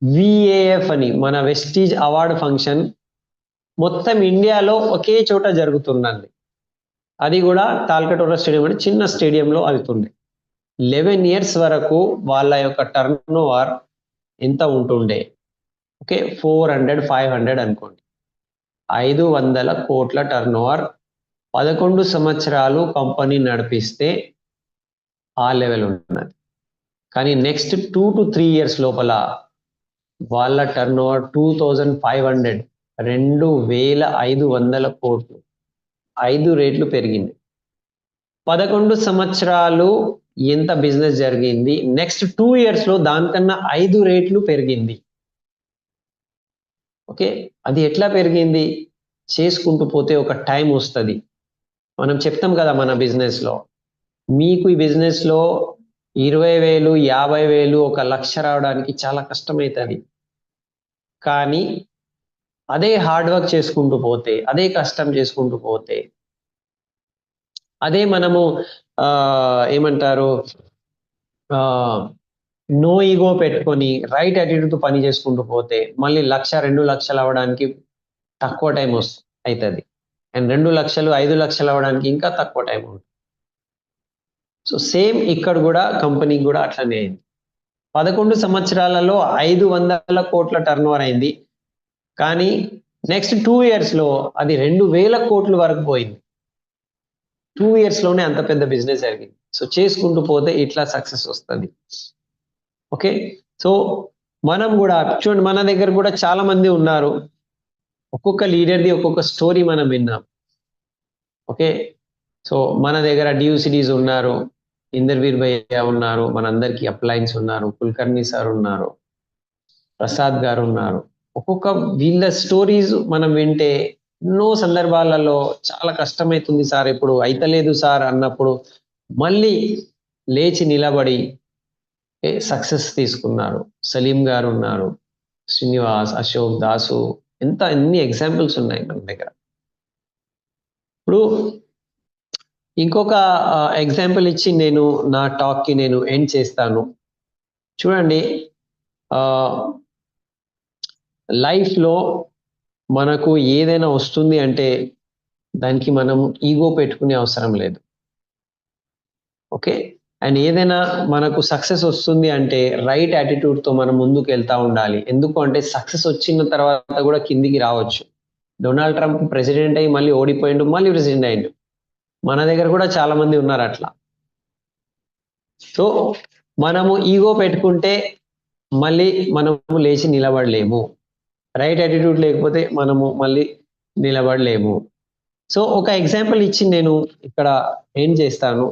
విఏఎఫ్ అని మన వెస్టీజ్ అవార్డ్ ఫంక్షన్ మొత్తం ఇండియాలో ఒకే చోట జరుగుతుందండి. అది కూడా తాల్కటోరా స్టేడియం అంటే చిన్న స్టేడియంలో అవుతుంది. 11 years వరకు వాళ్ళ యొక్క టర్న్ ఓవర్ ఎంత ఉంటుండే, ఓకే, 400-500 అనుకోండి, 500 కోట్ల టర్న్ ఓవర్. 11 సంవత్సరాలు కంపెనీ నడిపిస్తే ఆ లెవెల్ ఉన్నది. కానీ నెక్స్ట్ 2 to 3 years లోపల వాళ్ళ టర్న్ ఓవర్ 2500, 2500 కోట్లు, 5 రెట్లు పెరిగింది. 11 సంవత్సరాలు ఎంత బిజినెస్ జరిగింది, నెక్స్ట్ 2 years లో దానికన్నా 5 రెట్లు పెరిగింది. ఓకే, అది ఎట్లా పెరిగింది? చేసుకుంటూ పోతే ఒక టైం వస్తుంది. మనం చెప్తాం కదా మన బిజినెస్ లో, మీకు ఈ బిజినెస్ లో 20,000, 50,000, 1,00,000 రావడానికి చాలా కష్టమవుతుంది. కానీ అదే హార్డ్ వర్క్ చేసుకుంటూ పోతే, అదే కష్టం చేసుకుంటూ పోతే, అదే మనము ఏమంటారు నో ఈగో పెట్టుకొని రైట్ యాటిట్యూడ్ పని చేసుకుంటూ పోతే మళ్ళీ 1,00,000, 2,00,000 అవ్వడానికి తక్కువ టైం అవుతుంది. అండ్ 2,00,000, 5,00,000 అవ్వడానికి ఇంకా తక్కువ టైం ఉంటుంది. సో సేమ్ ఇక్కడ కూడా కంపెనీకి కూడా అట్లనే అయింది. 11 సంవత్సరాలలో 500 కోట్ల టర్న్ ఓవర్ అయింది. కానీ నెక్స్ట్ 2 years లో అది 2,000 కోట్ల వరకు పోయింది. 2 years లోనే అంత పెద్ద బిజినెస్ జరిగింది. సో చేసుకుంటూ పోతే ఇట్లా సక్సెస్ వస్తుంది. ఓకే, సో మనం కూడా చూడండి, మన దగ్గర కూడా చాలా మంది ఉన్నారు. ఒక్కొక్క లీడర్ది ఒక్కొక్క స్టోరీ మనం విన్నాం. ఓకే. సో మన దగ్గర డియూసిడీస్ ఉన్నారు, ఇందర్వీర్ భయ్య ఉన్నారు, మనందరికీ అప్లయన్స్ ఉన్నారు, కుల్కర్ణి సార్ ఉన్నారు, ప్రసాద్ గారు ఉన్నారు. ఒక్కొక్క వీళ్ళ స్టోరీస్ మనం వింటే ఎన్నో సందర్భాలలో చాలా కష్టమైతుంది సార్, ఇప్పుడు అయితలేదు సార్ అన్నప్పుడు మళ్ళీ లేచి నిలబడి సక్సెస్ తీసుకున్నారు. సలీం గారు ఉన్నారు, శ్రీనివాస్, అశోక్, దాసు, ఎన్ని ఎగ్జాంపుల్స్ ఉన్నాయి మన దగ్గర. ఇప్పుడు ఇంకొక ఎగ్జాంపుల్ ఇచ్చి నేను నా టాక్కి నేను ఎండ్ చేస్తాను. చూడండి, లైఫ్లో మనకు ఏదైనా వస్తుంది అంటే దానికి మనం ఈగో పెట్టుకునే అవసరం లేదు. ఓకే. అండ్ ఏదైనా మనకు సక్సెస్ వస్తుంది అంటే రైట్ యాటిట్యూడ్తో మనం ముందుకు వెళ్తూ ఉండాలి. ఎందుకు అంటే సక్సెస్ వచ్చిన తర్వాత కూడా కిందికి రావచ్చు. డొనాల్డ్ ట్రంప్ ప్రెసిడెంట్ అయ్యి మళ్ళీ ఓడిపోయిండు, మళ్ళీ ప్రెసిడెంట్ అయ్యిండు. మన దగ్గర కూడా చాలా మంది ఉన్నారు అట్లా. సో మనము ఈగో పెట్టుకుంటే మళ్ళీ మనము లేచి నిలబడలేము. రైట్ యాటిట్యూడ్ లేకపోతే మనము మళ్ళీ నిలబడలేము. సో ఒక ఎగ్జాంపుల్ ఇచ్చి నేను ఇక్కడ ఏం చేస్తాను.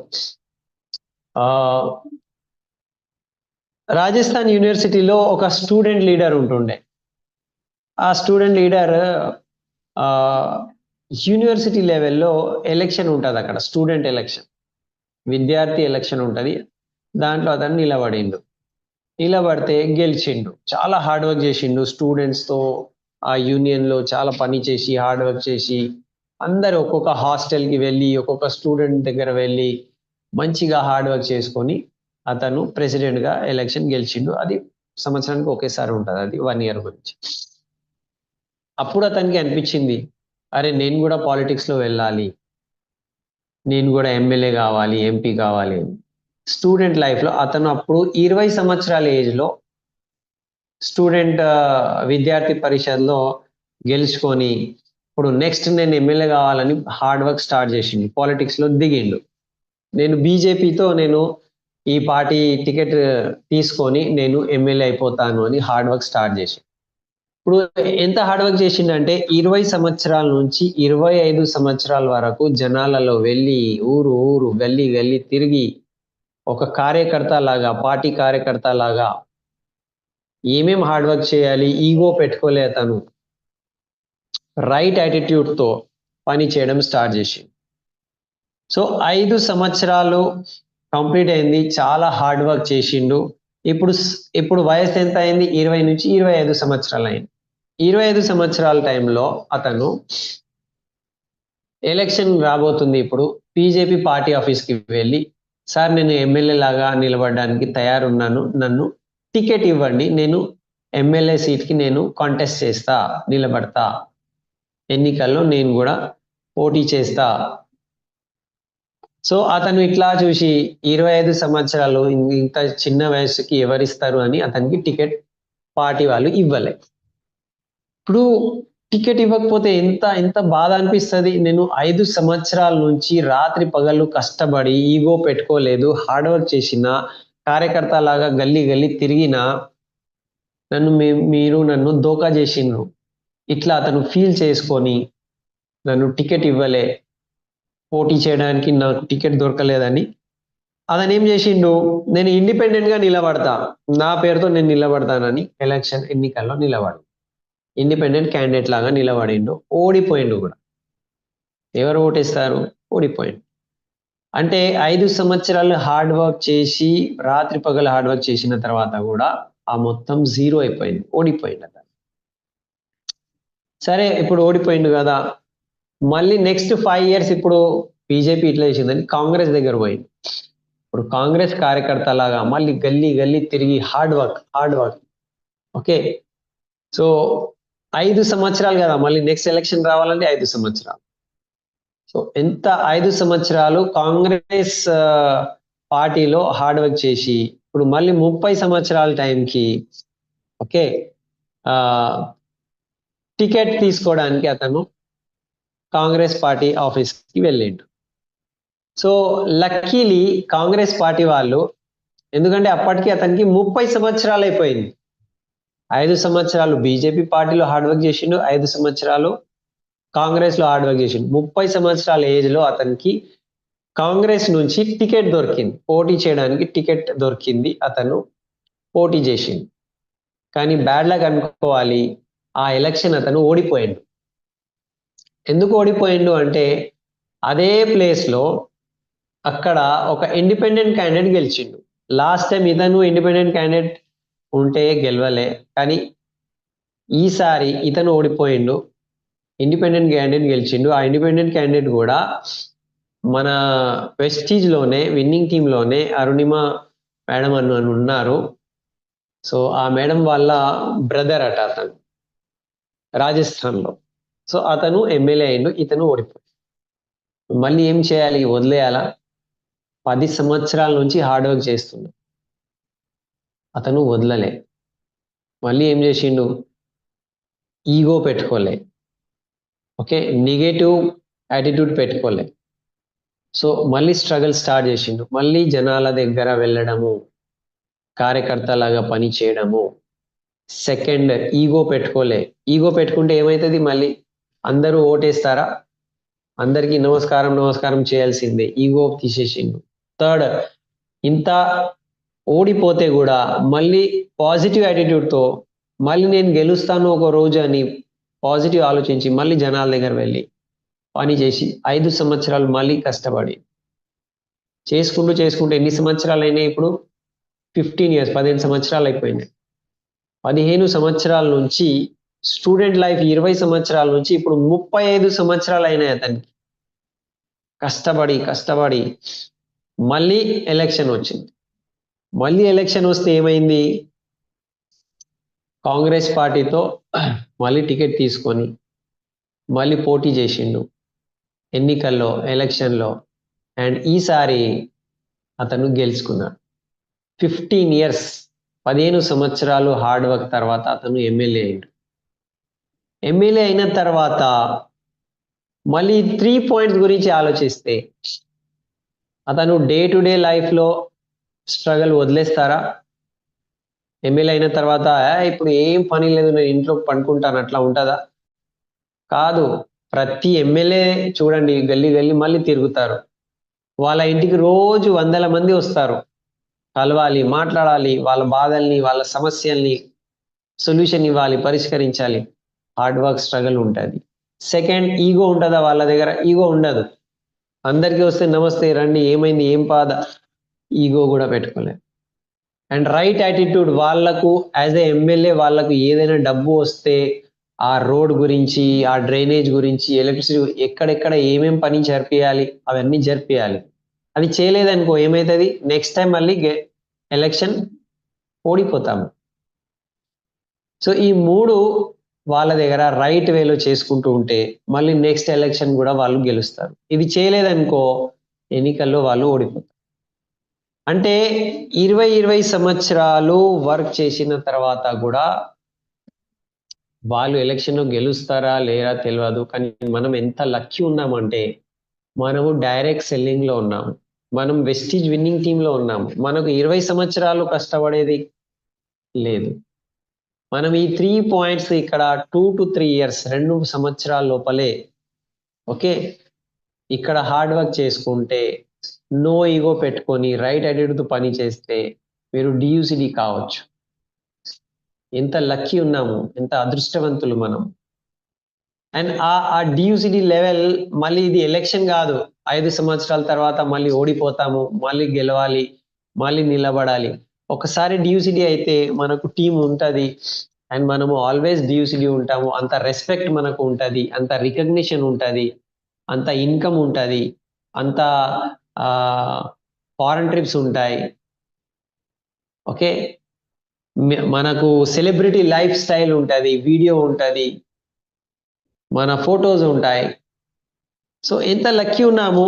రాజస్థాన్ యూనివర్సిటీలో ఒక స్టూడెంట్ లీడర్ ఉంటుండే. ఆ స్టూడెంట్ లీడర్ యూనివర్సిటీ లెవెల్లో ఎలక్షన్ ఉంటుంది, అక్కడ స్టూడెంట్ ఎలక్షన్, విద్యార్థి ఎలక్షన్ ఉంటుంది. దాంట్లో అతను నిలబడితే గెలిచిండు. చాలా హార్డ్ వర్క్ చేసిండు, స్టూడెంట్స్తో ఆ యూనియన్లో చాలా పని చేసి హార్డ్ వర్క్ చేసి అందరు ఒక్కొక్క హాస్టల్కి వెళ్ళి ఒక్కొక్క స్టూడెంట్ దగ్గర వెళ్ళి మంచిగా హార్డ్ వర్క్ చేసుకొని అతను ప్రెసిడెంట్గా ఎలక్షన్ గెలిచిండు. అది సంవత్సరానికి ఒకేసారి ఉంటుంది, అది 1 year గురించి. అప్పుడు అతనికి అనిపించింది, అరే నేను కూడా పాలిటిక్స్లో వెళ్ళాలి, నేను కూడా ఎమ్మెల్యే కావాలి, ఎంపీ కావాలి. స్టూడెంట్ లైఫ్లో అతను అప్పుడు 20 సంవత్సరాల ఏజ్లో స్టూడెంట్ విద్యార్థి పరిషత్లో గెలుచుకొని ఇప్పుడు నెక్స్ట్ నేను ఎమ్మెల్యే కావాలని హార్డ్ వర్క్ స్టార్ట్ చేసిండు, పాలిటిక్స్లో దిగిండు. నేను బీజేపీతో నేను ఈ పార్టీ టికెట్ తీసుకొని నేను ఎమ్మెల్యే అయిపోతాను అని హార్డ్ వర్క్ స్టార్ట్ చేసి, ఇప్పుడు ఎంత హార్డ్ వర్క్ చేసిండంటే 20 సంవత్సరాల నుంచి 25 సంవత్సరాల వరకు జనాలలో వెళ్ళి ఊరు ఊరు గల్లీ గల్లీ తిరిగి ఒక కార్యకర్త లాగా, పార్టీ కార్యకర్త లాగా ఏమేం హార్డ్ వర్క్ చేయాలి, ఈగో పెట్టుకోలే అతను, రైట్ యాటిట్యూడ్తో పని చేయడం స్టార్ట్ చేసి. సో 5 సంవత్సరాలు కంప్లీట్ అయింది, చాలా హార్డ్ వర్క్ చేసిండు. ఇప్పుడు వయసు ఎంత అయింది, 20 నుంచి 25 సంవత్సరాలు అయింది. 25 సంవత్సరాల టైంలో అతను ఎలక్షన్ రాబోతుంది, ఇప్పుడు బీజేపీ పార్టీ ఆఫీస్కి వెళ్ళి, సార్ నేను ఎమ్మెల్యే లాగా నిలబడడానికి తయారున్నాను, నన్ను టికెట్ ఇవ్వండి, నేను ఎమ్మెల్యే సీట్కి నేను కాంటెస్ట్ చేస్తా, నిలబడతా, ఎన్నికల్లో నేను కూడా పోటీ చేస్తా. సో అతను ఇట్లా చూసి 25 సంవత్సరాలు ఇంత చిన్న వయసుకి ఎవరిస్తారు అని అతనికి టికెట్ పార్టీ వాళ్ళు ఇవ్వలే. ఇప్పుడు టికెట్ ఇవ్వకపోతే ఎంత బాధ అనిపిస్తుంది. నేను 5 సంవత్సరాల నుంచి రాత్రి పగళ్ళు కష్టపడి ఈగో పెట్టుకోలేదు, హార్డ్ వర్క్ చేసిన, కార్యకర్త లాగా గల్లీ గల్లీ తిరిగిన, మీరు నన్ను దోకా చేసిండ్రు. ఇట్లా అతను ఫీల్ చేసుకొని నన్ను టికెట్ ఇవ్వలే, పోటీ చేయడానికి నాకు టికెట్ దొరకలేదని అతను ఏం చేసిండు, నేను ఇండిపెండెంట్గా నిలబడతా, నా పేరుతో నేను నిలబడతానని ఎన్నికల్లో నిలబడు, ఇండిపెండెంట్ క్యాండిడేట్ లాగా నిలబడిండు, ఓడిపోయిండు కూడా. ఎవరు ఓటేస్తారు, ఓడిపోయిండు. అంటే 5 సంవత్సరాలు హార్డ్ వర్క్ చేసి రాత్రి పగలు హార్డ్ వర్క్ చేసిన తర్వాత కూడా ఆ మొత్తం జీరో అయిపోయింది, ఓడిపోయిండు అతను. సరే ఇప్పుడు ఓడిపోయిండు కదా, మళ్ళీ నెక్స్ట్ 5 years ఇప్పుడు బీజేపీ ఇట్లా చేసిందని కాంగ్రెస్ దగ్గర పోయింది. ఇప్పుడు కాంగ్రెస్ కార్యకర్త లాగా మళ్ళీ గల్లీ గల్లీ తిరిగి హార్డ్ వర్క్. ఓకే. సో 5 సంవత్సరాలు కదా, మళ్ళీ నెక్స్ట్ ఎలక్షన్ రావాలంటే 5 సంవత్సరాలు. సో 5 సంవత్సరాలు కాంగ్రెస్ పార్టీలో హార్డ్ వర్క్ చేసి ఇప్పుడు మళ్ళీ 30 సంవత్సరాల టైంకి ఓకే టికెట్ తీసుకోవడానికి అతను కాంగ్రెస్ పార్టీ ఆఫీస్కి వెళ్ళిండు. సో లక్కీలీ కాంగ్రెస్ పార్టీ వాళ్ళు, ఎందుకంటే అప్పటికి అతనికి 30 సంవత్సరాలు అయిపోయింది, 5 సంవత్సరాలు బీజేపీ పార్టీలో హార్డ్ వర్క్ చేసిండు, 5 సంవత్సరాలు కాంగ్రెస్ లో హార్డ్ వర్క్ చేసిండు. 30 సంవత్సరాల ఏజ్ లో అతనికి కాంగ్రెస్ నుంచి టికెట్ దొరికింది, పోటీ చేయడానికి టికెట్ దొరికింది, అతను పోటీ చేసిండు. కానీ బ్యాడ్ లక్ అనుకోవాలి, ఆ ఎలక్షన్ అతను ఓడిపోయిండు. ఎందుకు ఓడిపోయిండు అంటే అదే ప్లేస్ లో అక్కడ ఒక ఇండిపెండెంట్ క్యాండిడేట్ గెలిచిండు. లాస్ట్ టైం ఇతను ఇండిపెండెంట్ క్యాండిడేట్ ఉంటే గెలవలే, కానీ ఈసారి ఇతను ఓడిపోయిండు, ఇండిపెండెంట్ క్యాండిడేట్ గెలిచిండు. ఆ ఇండిపెండెంట్ క్యాండిడేట్ కూడా మన వెస్టీజ్ లోనే విన్నింగ్ టీమ్ లోనే అరుణిమ మేడం అని ఉన్నారు. సో ఆ మేడం వాళ్ళ బ్రదర్ అట అతను, రాజస్థాన్ లో. సో అతను ఎమ్మెల్యే అయిండు, ఇతను ఓడిపోయాడు. మళ్ళీ ఏం చేయాలి, వదిలేయాలా? 10 సంవత్సరాల నుంచి హార్డ్ వర్క్ చేస్తుండు, అతను వదలలే. మళ్ళీ ఏం చేసిండు, ఈగో పెట్టుకోలే, ఓకే, నెగటివ్ యాటిట్యూడ్ పెట్టుకోలే. సో మళ్ళీ స్ట్రగుల్ స్టార్ట్ చేసిండు, మళ్ళీ జనాల దగ్గర వెళ్ళడము, కార్యకర్తలాగా పని చేయడము. Second, ego పెట్టుకోలే. ఈగో పెట్టుకుంటే ఏమవుతుంది, మళ్ళీ అందరూ ఓటేస్తారా? అందరికీ నమస్కారం నమస్కారం చేయాల్సిందే, ఈగో తీసేసిండు. థర్డ్, ఇంత ఓడిపోతే కూడా మళ్ళీ పాజిటివ్ యాటిట్యూడ్తో మళ్ళీ నేను గెలుస్తాను ఒక రోజు అని పాజిటివ్ ఆలోచించి మళ్ళీ జనాల దగ్గర వెళ్ళి పని చేసి 5 సంవత్సరాలు మళ్ళీ కష్టపడి చేసుకుంటూ చేసుకుంటూ ఎన్ని సంవత్సరాలు అయినాయి ఇప్పుడు? 15 ఇయర్స్, 15 సంవత్సరాలు అయిపోయినాయి. 15 సంవత్సరాల నుంచి స్టూడెంట్ లైఫ్ 20 సంవత్సరాల నుంచి ఇప్పుడు 35 సంవత్సరాలు అయినాయి అతనికి. కష్టపడి కష్టపడి మళ్ళీ ఎలక్షన్ వచ్చింది. మళ్ళీ ఎలక్షన్ వస్తే ఏమైంది, కాంగ్రెస్ పార్టీతో మళ్ళీ టికెట్ తీసుకొని మళ్ళీ పోటీ చేసిండు ఎన్నికల్లో, ఎలక్షన్లో. అండ్ ఈసారి అతను గెలుచుకున్నాడు. 15 ఇయర్స్, 15 సంవత్సరాలు హార్డ్ వర్క్ తర్వాత అతను ఎమ్మెల్యే అయ్యాడు. ఎమ్మెల్యే అయిన తర్వాత మళ్ళీ 3 పాయింట్స్ గురించి ఆలోచిస్తే అతను డే టు డే లైఫ్లో స్ట్రగల్ వదిలేస్తారా? ఎమ్మెల్యే అయిన తర్వాత ఇప్పుడు ఏం పని లేదు, నేను ఇంట్లో పడుకుంటాను, అట్లా ఉంటుందా? కాదు. ప్రతి ఎమ్మెల్యే చూడండి, గల్లీ గల్లీ మళ్ళీ తిరుగుతారు. వాళ్ళ ఇంటికి రోజు వందల మంది వస్తారు, కలవాలి, మాట్లాడాలి, వాళ్ళ బాధల్ని, వాళ్ళ సమస్యల్ని సొల్యూషన్ ఇవ్వాలి, పరిష్కరించాలి. హార్డ్ వర్క్ స్ట్రగల్ ఉంటుంది. సెకండ్, ఈగో ఉంటుందా వాళ్ళ దగ్గర? ఈగో ఉండదు. అందరికీ వస్తే నమస్తే, రండి, ఏమైంది, ఏం బాధ, ఈగో కూడా పెట్టుకోలేదు. అండ్ రైట్ యాటిట్యూడ్, వాళ్ళకు యాజ్ ఏ ఎమ్మెల్యే వాళ్ళకు ఏదైనా డబ్బు వస్తే ఆ రోడ్ గురించి, ఆ డ్రైనేజ్ గురించి, ఎలక్ట్రిసిటీ, ఎక్కడెక్కడ ఏమేం పని జరిపియాలి అవన్నీ జరిపియాలి. అది చేయలేదనుకో ఏమవుతుంది, నెక్స్ట్ టైం మళ్ళీ ఎలక్షన్ ఓడిపోతాము. సో ఈ 3 వాళ్ళ దగ్గర రైట్ వేలో చేసుకుంటూ ఉంటే మళ్ళీ నెక్స్ట్ ఎలక్షన్ కూడా వాళ్ళు గెలుస్తారు. ఇది చేయలేదనుకో ఎన్నికల్లో వాళ్ళు ఓడిపోతారు. అంటే 20 సంవత్సరాలు వర్క్ చేసిన తర్వాత కూడా వాళ్ళు ఎలక్షన్లో గెలుస్తారా లేరా తెలియదు. కానీ మనం ఎంత లక్కీ ఉన్నామంటే మనము డైరెక్ట్ సెల్లింగ్లో ఉన్నాము, మనం వెస్టీజ్ విన్నింగ్ టీంలో ఉన్నాము. మనకు 20 సంవత్సరాలు కష్టపడేది లేదు. మనం ఈ 3 పాయింట్స్ ఇక్కడ 2 to 3 ఇయర్స్, 2 సంవత్సరాల లోపలే, ఓకే, ఇక్కడ హార్డ్ వర్క్ చేసుకుంటే, నో ఈగో పెట్టుకొని రైట్ యాటిట్యూడ్తో పని చేస్తే మీరు డియూసిడి కావచ్చు. ఎంత లక్కీ ఉన్నాము, ఎంత అదృష్టవంతులు మనం. అండ్ ఆ డియూసిడి లెవెల్, మళ్ళీ ఇది ఎలక్షన్ కాదు, 5 సంవత్సరాల తర్వాత మళ్ళీ ఓడిపోతాము, మళ్ళీ గెలవాలి, మళ్ళీ నిలబడాలి. ఒకసారి డియూసిడి అయితే మనకు టీం ఉంటుంది అండ్ మనము ఆల్వేస్ డియూసిడి ఉంటాము. అంత రెస్పెక్ట్ మనకు ఉంటుంది, అంత రికగ్నిషన్ ఉంటుంది, అంత ఇన్కమ్ ఉంటుంది, అంత ఫారెన్ ట్రిప్స్ ఉంటాయి, ఓకే, మనకు సెలబ్రిటీ లైఫ్ స్టైల్ ఉంటుంది, వీడియో ఉంటుంది, మన ఫొటోస్ ఉంటాయి. సో ఎంత లక్కీ ఉన్నాము.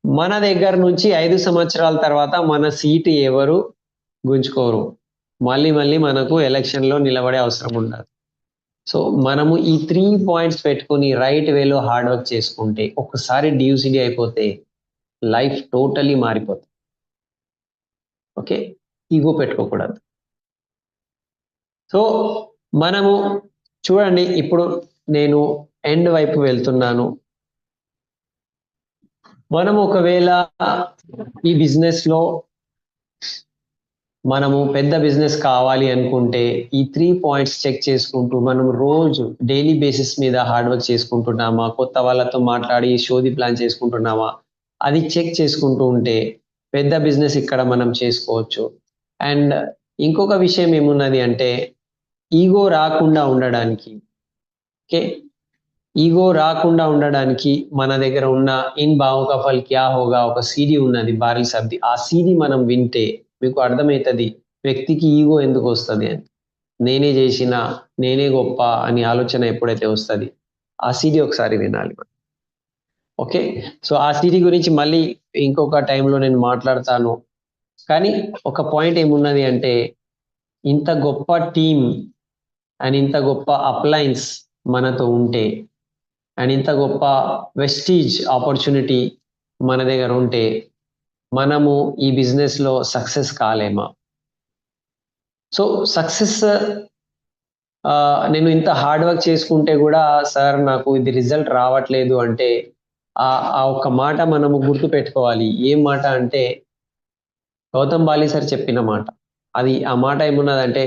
మన దగ్గర నుంచి 5 సంవత్సరాల తర్వాత మన సీటు ఎవరు గుంజుకోరు, మళ్ళీ మళ్ళీ మనకు ఎలక్షన్లో నిలబడే అవసరం ఉండదు. సో మనము ఈ 3 పాయింట్స్ పెట్టుకొని రైట్ వేలో హార్డ్ వర్క్ చేసుకుంటే ఒక్కసారి డియూసిడి అయిపోతే లైఫ్ టోటలీ మారిపోతుంది. 'ఓకే, ఈగో పెట్టుకోకూడదు. సో మనము చూడండి, ఇప్పుడు నేను ఎండ్ వైపు వెళ్తున్నాను. మనం ఒకవేళ ఈ బిజినెస్ లో మనము పెద్ద బిజినెస్ కావాలి అనుకుంటే ఈ 3 పాయింట్స్ చెక్ చేసుకుంటూ మనం రోజు డైలీ బేసిస్ మీద హార్డ్ వర్క్ చేసుకుంటున్నామా, కొత్త వాళ్ళతో మాట్లాడి షోది ప్లాన్ చేసుకుంటున్నామా, అది చెక్ చేసుకుంటూ ఉంటే పెద్ద బిజినెస్ ఇక్కడ మనం చేసుకోవచ్చు. అండ్ ఇంకొక విషయం ఏమున్నది అంటే ఈగో రాకుండా ఉండడానికి, ఓకే, ఈగో రాకుండా ఉండడానికి మన దగ్గర ఉన్న ఇన్ భావ కా ఫల్ క్యా హోగా ఒక సీడీ ఉన్నది, బారిల్ సబ్ది. ఆ సీడీ మనం వింటే మీకు అర్థమవుతుంది వ్యక్తికి ఈగో ఎందుకు వస్తుంది అని. నేనే చేసిన, నేనే గొప్ప అని ఆలోచన ఎప్పుడైతే వస్తుంది, ఆ సీడీ ఒకసారి వినాలి. ఓకే, సో ఆ సీడీ గురించి మళ్ళీ ఇంకొక టైంలో నేను మాట్లాడతాను. కానీ ఒక పాయింట్ ఏమున్నది అంటే ఇంత గొప్ప టీం అండ్ ఇంత గొప్ప అప్లయన్స్ మనతో ఉంటే అండ్ ఇంత గొప్ప వెస్టీజ్ ఆపర్చునిటీ మన దగ్గర ఉంటే మనము ఈ బిజినెస్లో సక్సెస్ కాలేమా? సో సక్సెస్ నేను ఇంత హార్డ్ వర్క్ చేసుకుంటే కూడా సార్ నాకు ఇది రిజల్ట్ రావట్లేదు అంటే ఆ ఒక్క మాట మనము గుర్తు పెట్టుకోవాలి. ఏం మాట అంటే గౌతమ్ బాలి సార్ చెప్పిన మాట. అది ఆ మాట ఏమున్నదంటే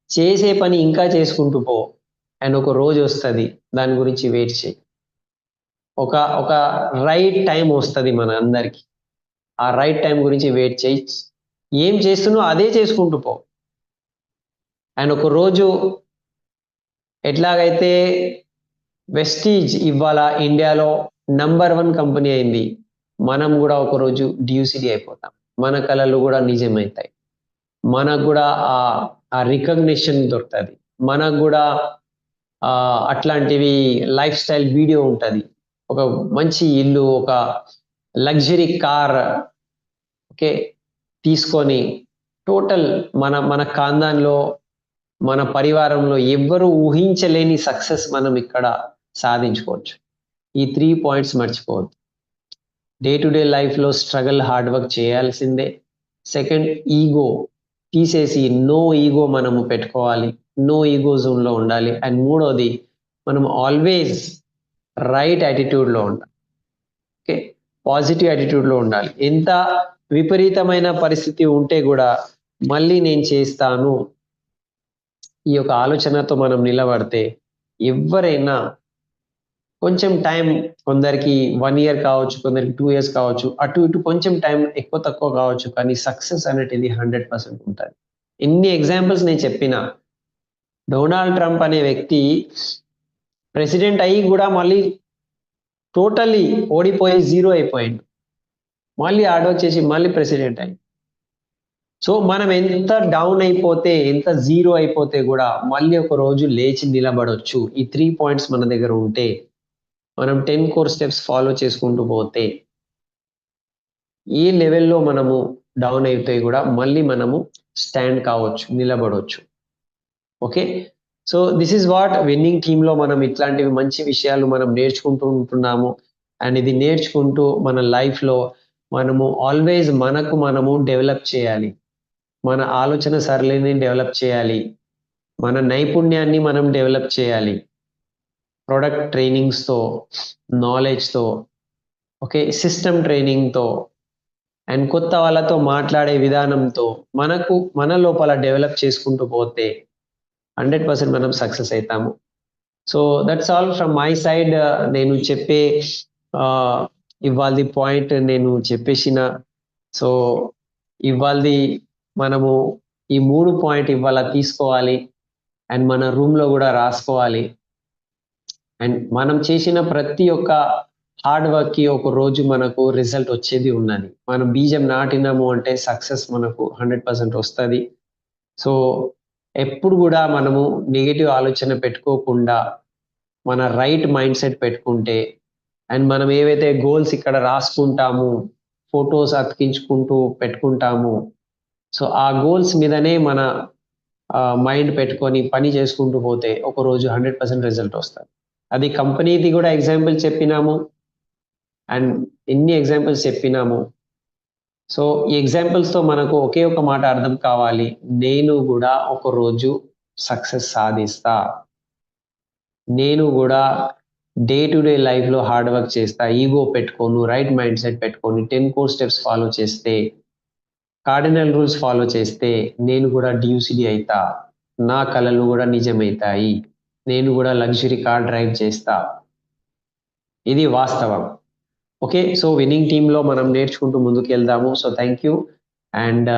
చేసే పని ఇంకా చేసుకుంటూ పో అండ్ ఒక రోజు వస్తుంది, దాని గురించి వెయిట్ చేయి. ఒక ఒక రైట్ టైం వస్తుంది మన అందరికి, ఆ రైట్ టైం గురించి వెయిట్ చేయి. ఏం చేస్తున్నావు అదే చేసుకుంటూ పో. అండ్ ఒక రోజు ఎట్లాగైతే వెస్టీజ్ ఇవాళ ఇండియాలో నంబర్ 1 కంపెనీ అయింది, మనం కూడా ఒకరోజు డ్యూసిటీ అయిపోతాం. మన కళలు కూడా నిజమవుతాయి. మనకు కూడా ఆ రికగ్నిషన్ దొరుకుతుంది. మనకు కూడా అట్లాంటివి లైఫ్ స్టైల్ వీడియో ఉంటుంది, ఒక మంచి ఇల్లు, ఒక లగ్జరీ కార్, ఓకే, తీసుకొని టోటల్ మన ఖాందాన్లో మన పరివారంలో ఎవ్వరూ ఊహించలేని సక్సెస్ మనం ఇక్కడ సాధించుకోవచ్చు. ఈ 3 పాయింట్స్ మర్చిపోవద్దు. డే టు డే లైఫ్లో స్ట్రగల్, హార్డ్ వర్క్ చేయాల్సిందే. సెకండ్, ఈగో తీసేసి నో ఈగో మనము పెట్టుకోవాలి, నో ఈగో జోన్లో ఉండాలి. అండ్ మూడోది, మనం ఆల్వేస్ రైట్ యాటిట్యూడ్లో ఉండాలి, ఓకే, పాజిటివ్ యాటిట్యూడ్లో ఉండాలి. ఎంత విపరీతమైన పరిస్థితి ఉంటే కూడా మళ్ళీ నేను చేస్తాను, ఈ యొక్క ఆలోచనతో మనం నిలబడితే ఎవరైనా కొంచెం టైం, కొందరికి 1 ఇయర్ కావచ్చు, కొందరికి 2 ఇయర్స్ కావచ్చు, అటు ఇటు కొంచెం టైం ఎక్కువ తక్కువ కావచ్చు, కానీ సక్సెస్ అనేది 100% ఉంటుంది. ఎన్ని ఎగ్జాంపుల్స్ నేను చెప్పినా, డొనాల్డ్ ట్రంప్ అనే వ్యక్తి ప్రెసిడెంట్ అయ్యి కూడా మళ్ళీ టోటల్లీ ఓడిపోయి జీరో అయిపోయింది, మళ్ళీ హార్డ్ వర్క్ చేసి మళ్ళీ ప్రెసిడెంట్ అయ్యి. సో మనం ఎంత డౌన్ అయిపోతే, ఎంత జీరో అయిపోతే కూడా మళ్ళీ ఒక రోజు లేచి నిలబడొచ్చు. ఈ 3 పాయింట్స్ మన దగ్గర ఉంటే, మనం 10 కోర్ స్టెప్స్ ఫాలో చేసుకుంటూ పోతే ఏ లెవెల్లో మనము డౌన్ అయితే కూడా మళ్ళీ మనము స్టాండ్ కావచ్చు, నిలబడవచ్చు. Okay, so this is what winning టీంలో మనం ఇట్లాంటివి మంచి విషయాలు మనం నేర్చుకుంటూ ఉంటున్నాము. అండ్ ఇది నేర్చుకుంటూ మన లైఫ్లో మనము ఆల్వేస్ మనము డెవలప్ చేయాలి, మన ఆలోచన సరళిని డెవలప్ చేయాలి, మన నైపుణ్యాన్ని మనం డెవలప్ చేయాలి. ప్రొడక్ట్ ట్రైనింగ్స్తో, నాలెడ్జ్తో, ఓకే, సిస్టమ్ ట్రైనింగ్తో అండ్ కొత్త వాళ్ళతో మాట్లాడే విధానంతో మన లోపల డెవలప్ చేసుకుంటూ పోతే 100% మనం సక్సెస్ అవుతాము. So that's all from my side. నేను చెప్పే ఇవాళ పాయింట్ నేను చెప్పేసిన. సో ఇవాళ మనము ఈ 3 పాయింట్ ఇవాళ తీసుకోవాలి అండ్ మన రూమ్లో కూడా రాసుకోవాలి. అండ్ మనం చేసిన ప్రతి ఒక్క హార్డ్ వర్క్కి ఒక రోజు మనకు రిజల్ట్ వచ్చేది ఉన్నది. మనం బీజం నాటినాము అంటే సక్సెస్ మనకు 100% వస్తుంది. సో ఎప్పుడు కూడా మనము నెగిటివ్ ఆలోచన పెట్టుకోకుండా మన రైట్ మైండ్ సెట్ పెట్టుకుంటే అండ్ మనం ఏవైతే గోల్స్ ఇక్కడ రాసుకుంటాము, ఫొటోస్ అతికించుకుంటూ పెట్టుకుంటాము, సో ఆ గోల్స్ మీదనే మన మైండ్ పెట్టుకొని పని చేసుకుంటూ పోతే ఒకరోజు 100% రిజల్ట్ వస్తుంది. అది కంపెనీది కూడా ఎగ్జాంపుల్ చెప్పినాము అండ్ ఎన్ని ఎగ్జాంపుల్స్ చెప్పినాము. సో ఈ ఎగ్జాంపుల్స్తో మనకు ఒకే ఒక మాట అర్థం కావాలి, నేను కూడా ఒకరోజు సక్సెస్ సాధిస్తా. నేను కూడా డే టు డే లైఫ్లో హార్డ్ వర్క్ చేస్తా, ఈగో పెట్టుకోను, రైట్ మైండ్ సెట్ పెట్టుకొని 10 కోర్ స్టెప్స్ ఫాలో చేస్తే, కార్డినల్ రూల్స్ ఫాలో చేస్తే నేను కూడా డ్యూసిడి అయితా, నా కలలు కూడా నిజమవుతాయి, నేను కూడా లగ్జరీ కార్ డ్రైవ్ చేస్తా. ఇది వాస్తవం. ఓకే, సో విన్నింగ్ టీంలో మనం నేర్చుకుంటూ ముందుకు వెళ్దాము. So thank you and